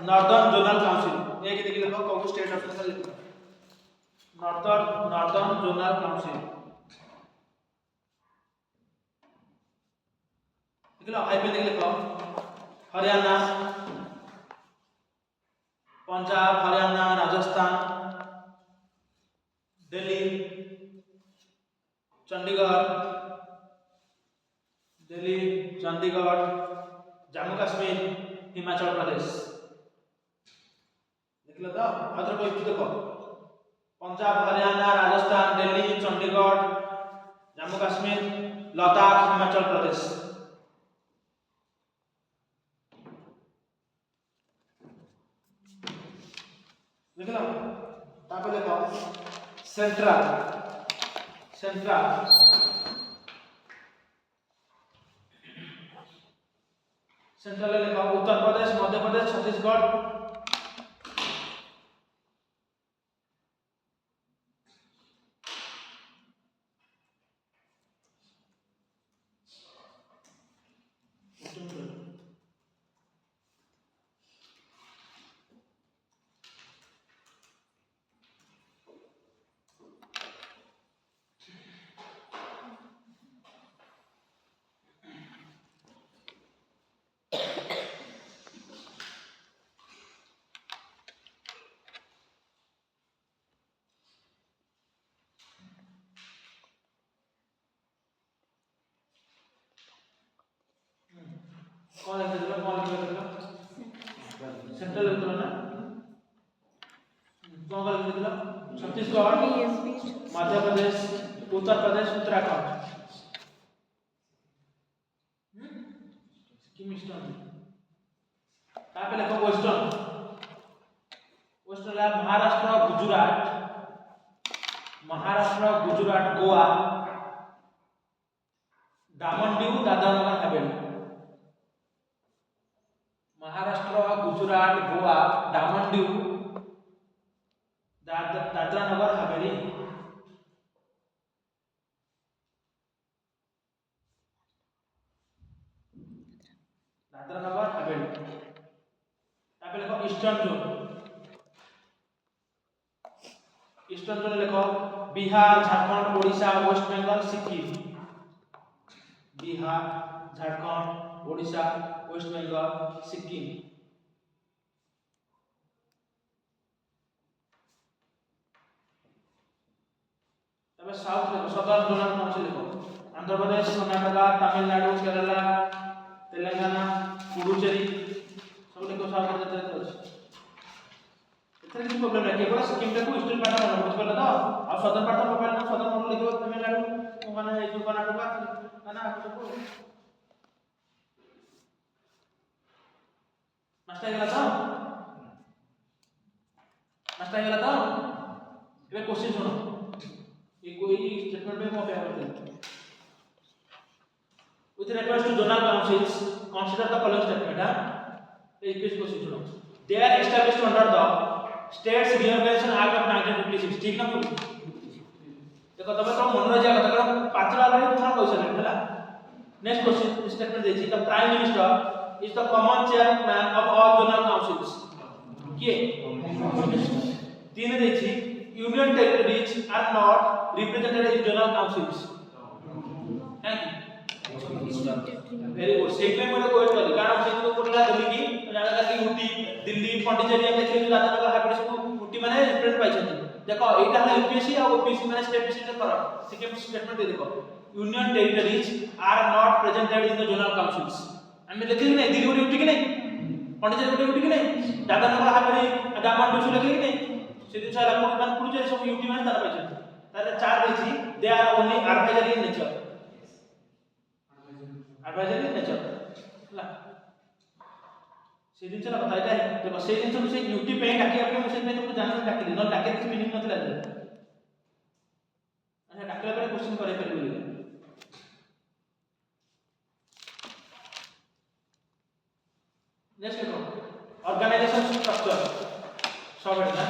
northern zonal council एक देखि लिखो कोगु state officer लिखो northern zonal council लिखलो highway देखि लिखो हरियाणा पंजाब हरियाणा राजस्थान दिल्ली चंडीगढ़ जम्मू कश्मीर हिमाचल प्रदेश लिखलो तो अदर कोई देखो पंजाब हरियाणा राजस्थान दिल्ली चंडीगढ़ जम्मू कश्मीर लद्दाख हिमाचल प्रदेश लिखलो तापर देखो सेंट्रल लिखो उत्तर प्रदेश मध्य प्रदेश छत्तीसगढ़ कौन लिख देला सेंट्रल लिख देला ना कौन लिख देला छत्तीसगढ़ मध्य प्रदेश उत्तर प्रदेश उत्तराखंड सिक्किम ईस्टर्न तापे लिखो वेस्टर्न ला महाराष्ट्र गुजरात गोवा दामन दीव दादरा नगर हवेली महाराष्ट्र गुजरात गोवा दामन दीव दादरा नगर हवेली तापर लिखो ईस्टर्न जोन लिखो बिहार झारखंड ओडिशा वेस्ट बंगाल सिक्किम बिहार झारखंड ओडिशा वेस्ट बंगाल सिक्किम तबे साउथ देखो सदर्न जोनल काउंसिल देखो आंध्र प्रदेश कर्नाटक तमिलनाडु केरला तेलंगाना पुडुचेरी सब देखो साउथ जते अछि एथरे की प्रॉब्लम है केवल सिक्किम को ईस्टर्न पैटर्न में बुझ पड़ला तो आ सदर्न पैटर्न मोबाइल में सदर्न मोड लिखो तमिलनाडु माने ए जो कर्नाटक ना आपको नष्ट हो गया तो ये क्वेश्चन सुनो ये कोई स्टेटमेंट में मैं पेपर करते with reference to zonal councils consider the following statement एक पेज क्वेश्चन सुनो they are established under the states reorganization act of 1956 ठीक ना बोल देखो तब तो मन रह जाएगा तब पांचवा वाले थोड़ा क्वेश्चन है हैला नेक्स्ट क्वेश्चन स्टेटमेंट देछि the prime minister is the common chairman of all zonal councils किए तीन देछि union territories are not represented in zonal councils thank you very good segment में कोई कर कारण से तो कोटला दिल्ली की जागा की ऊटी दिल्ली पॉन्डिचेरी हम देखिए दादानगर हाइब्रिड सब ऊटी माने रिप्रेजेंट पाइ छथि देखो एटा है यूपीएससी और ओपीएससी माने स्टेट डिसीजन कर सेकंड स्टेटमेंट दे देखो union territories are not presented in the zonal councils हमें देखि नहीं दिल्ली को ऊटी की नहीं पॉन्डिचेरी को ऊटी की नहीं दादानगर हाइब्रिड डामन डुसु लगे की नहीं से दिन सारा पुडुचेरी सब यूटी माने तार पाइ छथि तार चार देछि they are only advisory in nature advisory nature ला से दिन चला बताइता है देखो से दिन से यूटी पे डाके आपके मुझे में तुमको जानना डाके न डाके किसी मीनिंग नथला अच्छा डाकला पर क्वेश्चन करे पर बोलिए नेक्स्ट देखो ऑर्गेनाइजेशन स्ट्रक्चर सब है ना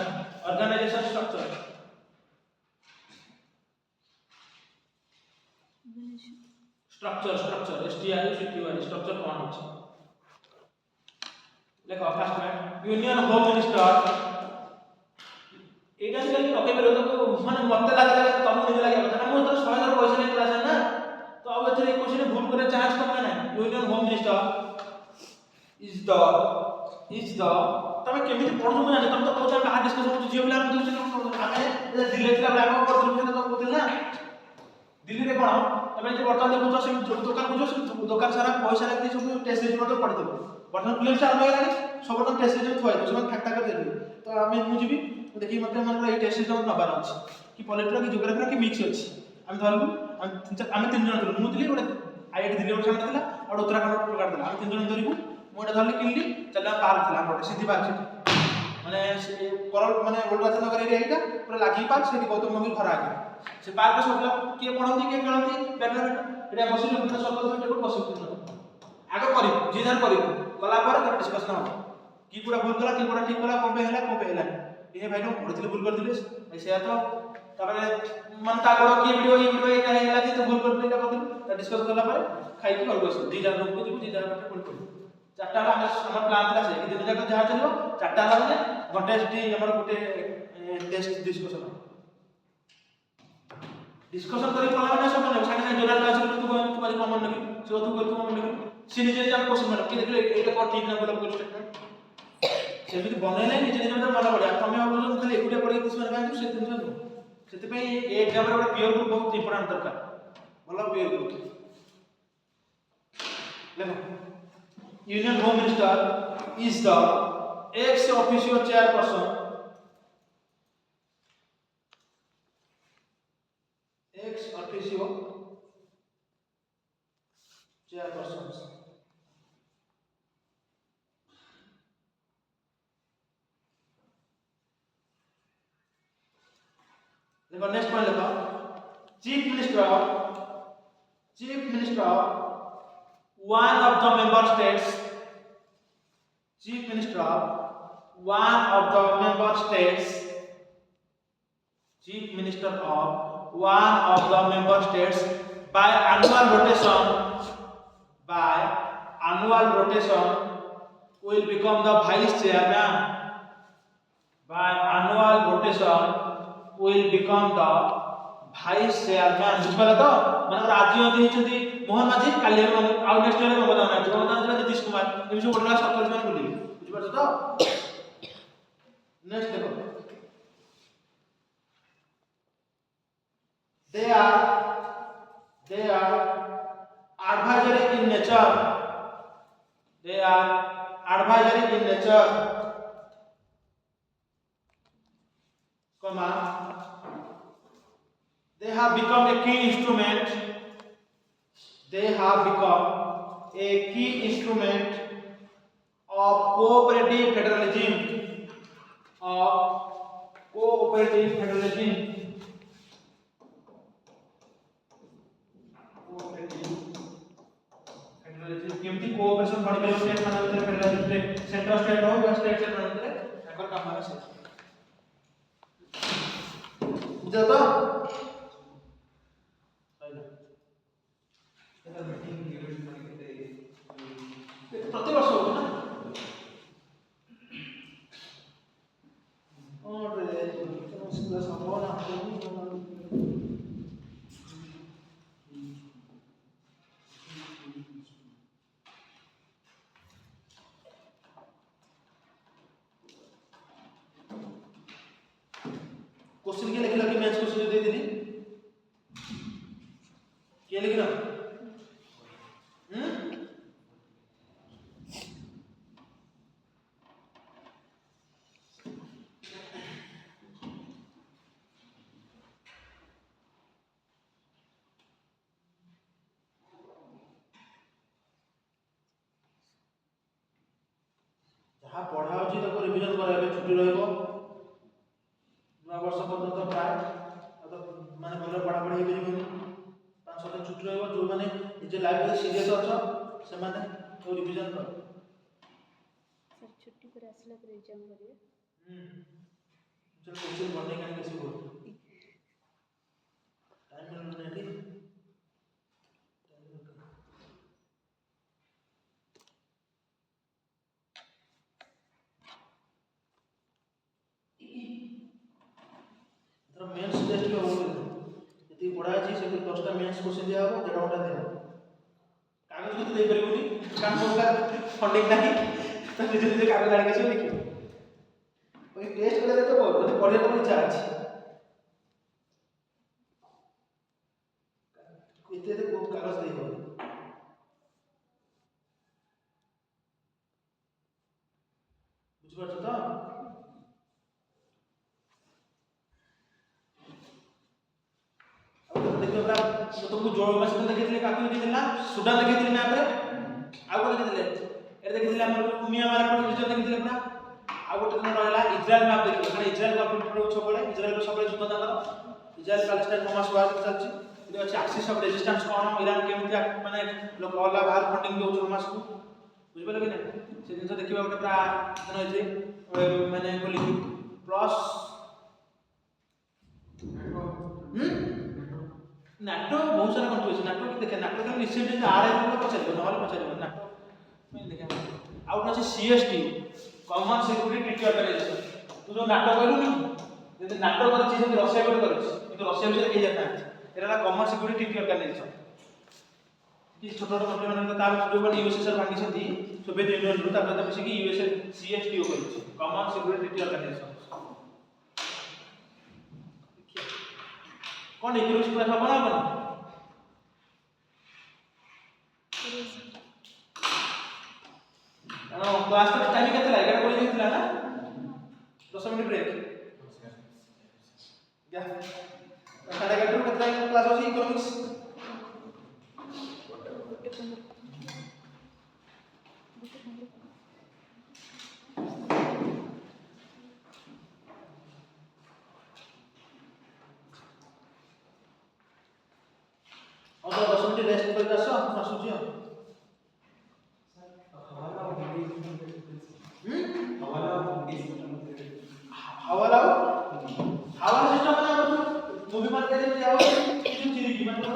organisation structure structure STR structure कौन होची देखो फर्स्ट में यूनियन होम मिनिस्टर एटा से ओके बेरो तो माने मते लागे तुम निजे लागे बता हम तो 100,000 पैसा नहीं क्लास है ना तो अब एथरे क्वेश्चन भूल करे चांस कम ना union home minister is the तमे केमिति पढु म जाने तुम तो कहू हम हार्ड डिस्कशन हो जियो बिला हम हमें दिल्ली थिला बला हम कर दिलु तो कहू ना दिल्ली रे कोन तमे जे बर्तन देखो से दुकान बुझो से दुकान सारा पैसा लागि सब टेस्ट रिजल्ट मते पढि देबो बर्तन फिल्म से आरंभ होगा सब बर्तन टेस्ट रिजल्ट थोय सब ठाक ठाक कर देबो तो हमें मु जीबी देखि मते मन ए टेस्ट रिजल्ट नबार अछि कि पॉलिटिकल कि ज्योग्राफी कि मिक्स अछि हम धरलु हम तीन जन धरलु मु दिली ओडे आईआईटी दिल्ली ओडे सामने थिला और उत्तराखंड प्रकार दिला हम तीन जन धरिबु मु ओडे धरली किनली चला पार थिला हम ओडे सीधी पार छिटी माने से करल माने गोलराज नगर एरिया एटा पूरा लागी पार से गौतम गंभीर घर आगे से पार्क सबला के पढंती के खेलंती बैडमिंटन एटा बसिलु पुरा सर्कल टेबल बसिलु आगे करी जे जान करी कला पर डिस्कशन हो की पूरा भूल कला की पूरा ठीक कला कोबे हैला ए भाई नो पढिथिले भूल कर दिले ऐसे तो तबे मन ता गोड़ की वीडियो एटा हैला कि तो भूल कर दिले कर दिले डिस्कस करला पर खाइ के कर बस जे जान रूम को जीव जे जान पाठ पढ चारटा हमर प्लान था से दिन जाक जहा चलो चारटा बजे घंटे सिटी हमर गोटे टेस्ट डिस्कशन करी पला ना सब ना साथे जोनाल काउंसिल तू तुम्हारी कॉमन लगी जो तू कर तू कॉमन लगी से निजे जान क्वेश्चन मार कि देखले एटा को ठीक ना बोला बोल स्टेटमेंट सेमिति बनै नै निजे निजे मन पड़े तमे अब खाली एकुटे पड़े किछ मार कांजू से दिन जानो सेति पई ए एग्जाम रे पियर ग्रुप बहुत इंपोर्टेंट दरकार भलो पियर ग्रुप देखो union home minister is the ex officio chairperson chairperson देखो नेक्स्ट पॉइंट देखो chief minister one of the member states chief minister one of the member states chief minister of one of the member states by annual rotation will become the vice chairman by annual rotation will become the vice chairman बुझबला तो माने राज्य अधीन छथि मोहन माझी काली माने आउ next रे Mamata Banerjee Nitish Kumar M सब बोलला सरकार मान बोली बुझबला तो नेक्स्ट देखो they are advisory in nature. They are advisory in nature, comma, they have become a key instrument. They have become a key instrument of cooperative federalism. Of cooperative federalism. केमती cooperation बढ़ गयो state माने भीतर federal state central state हो या state से माने भीतर एकर काम माने से बुझा तो एटा मीटिंग यूनिट माने केते प्रति वर्ष हो ना और रे स्कूल संभावना क्वेश्चन के लिखला कि मैथ्स क्वेश्चन दे दीदी के लिखना जहाँ पढ़ा होची ताको रिवीजन कराबे छुट्टी रहइबो नया वर्ष पर्यंत प्राय तो माने भलो पढ़ा पढ़ी हे परिबोनी 5 दिन छुट्टी रहइबो जो माने निजे लाइब्रेरी सीरियस अछ से माने तो रिवीजन कर सर छुट्टी पर आसला पर एग्जाम करिए चल क्वेश्चन बनने का कैसे बोल टाइम मिलने नहीं मेंस टेस्ट में हो यदि पढ़ा छी से 10टा मेंस क्वेश्चन दिया हो जेटा ओटा दिया कागज को दे परिबोनी काम सरकार फंडिंग नहीं तो निजे कागज आके से लिखियो ओई टेस्ट करे तो बहुत जदी पढ़े तो इच्छा अछि इते तो बहुत कागज दे हो बुझ पाछो तो देखियो बरा तो तुमको जोड़ में से देखितले काकू देखितला सुडान देखितले मैप रे आ को देखितले ए देखितले हमर दुनिया मारा पर रिजन देखितले बरा आ गोटे दिन रहला इजराइल मैप देखियो माने इजराइल का प्रिंटर सबले इजराइल रो सबले युद्ध ताकर इजराइल पैलेस्टाइन हमास वार चलछि इदे अछि axis of resistance cone Iran केमिति माने लोक ऑल बाहर फंडिंग दो हमास को बुझ पाले कि ना से दिन तो देखिबा गोटे बरा जन होइছে माने बोली प्लस नाटो बहुत सारा कंट्रोवर्सी नाटो की देखे नाटो का निश्चित जे आरआई को पछारिबो नहले पछारिबो नाटो मैं देखे आउट अछि CST common security treaty organisation तू जो नाटो कहलु नि जे नाटो कर छी से रशिया को कर छी तो रशिया विषय के जाता एरा कॉमन सिक्योरिटी ट्रीटी ऑर्गेनाइजेशन कि छोट छोट कंट्री माने तार जो बन यूएसएसआर भांगी छथि सोवियत यूनियन रु तापर त मिसी कि यूएसए सीएसटीओ कहछि कॉमन सिक्योरिटी ट्रीटी ऑर्गेनाइजेशन कौन इकोनॉमिक्स पूरा सब बना बना क्लास का टाइम कितना लगेगा कोई नहीं थिला ना 10 मिनट ब्रेक क्या साढ़े 11 कितना क्लास होची इकोनॉमिक्स और 10 मिनट रेस्ट करके आसो आसुची हवाला सिस्टम में मूवी मार्केट में जाओ किसी चीज की मतलब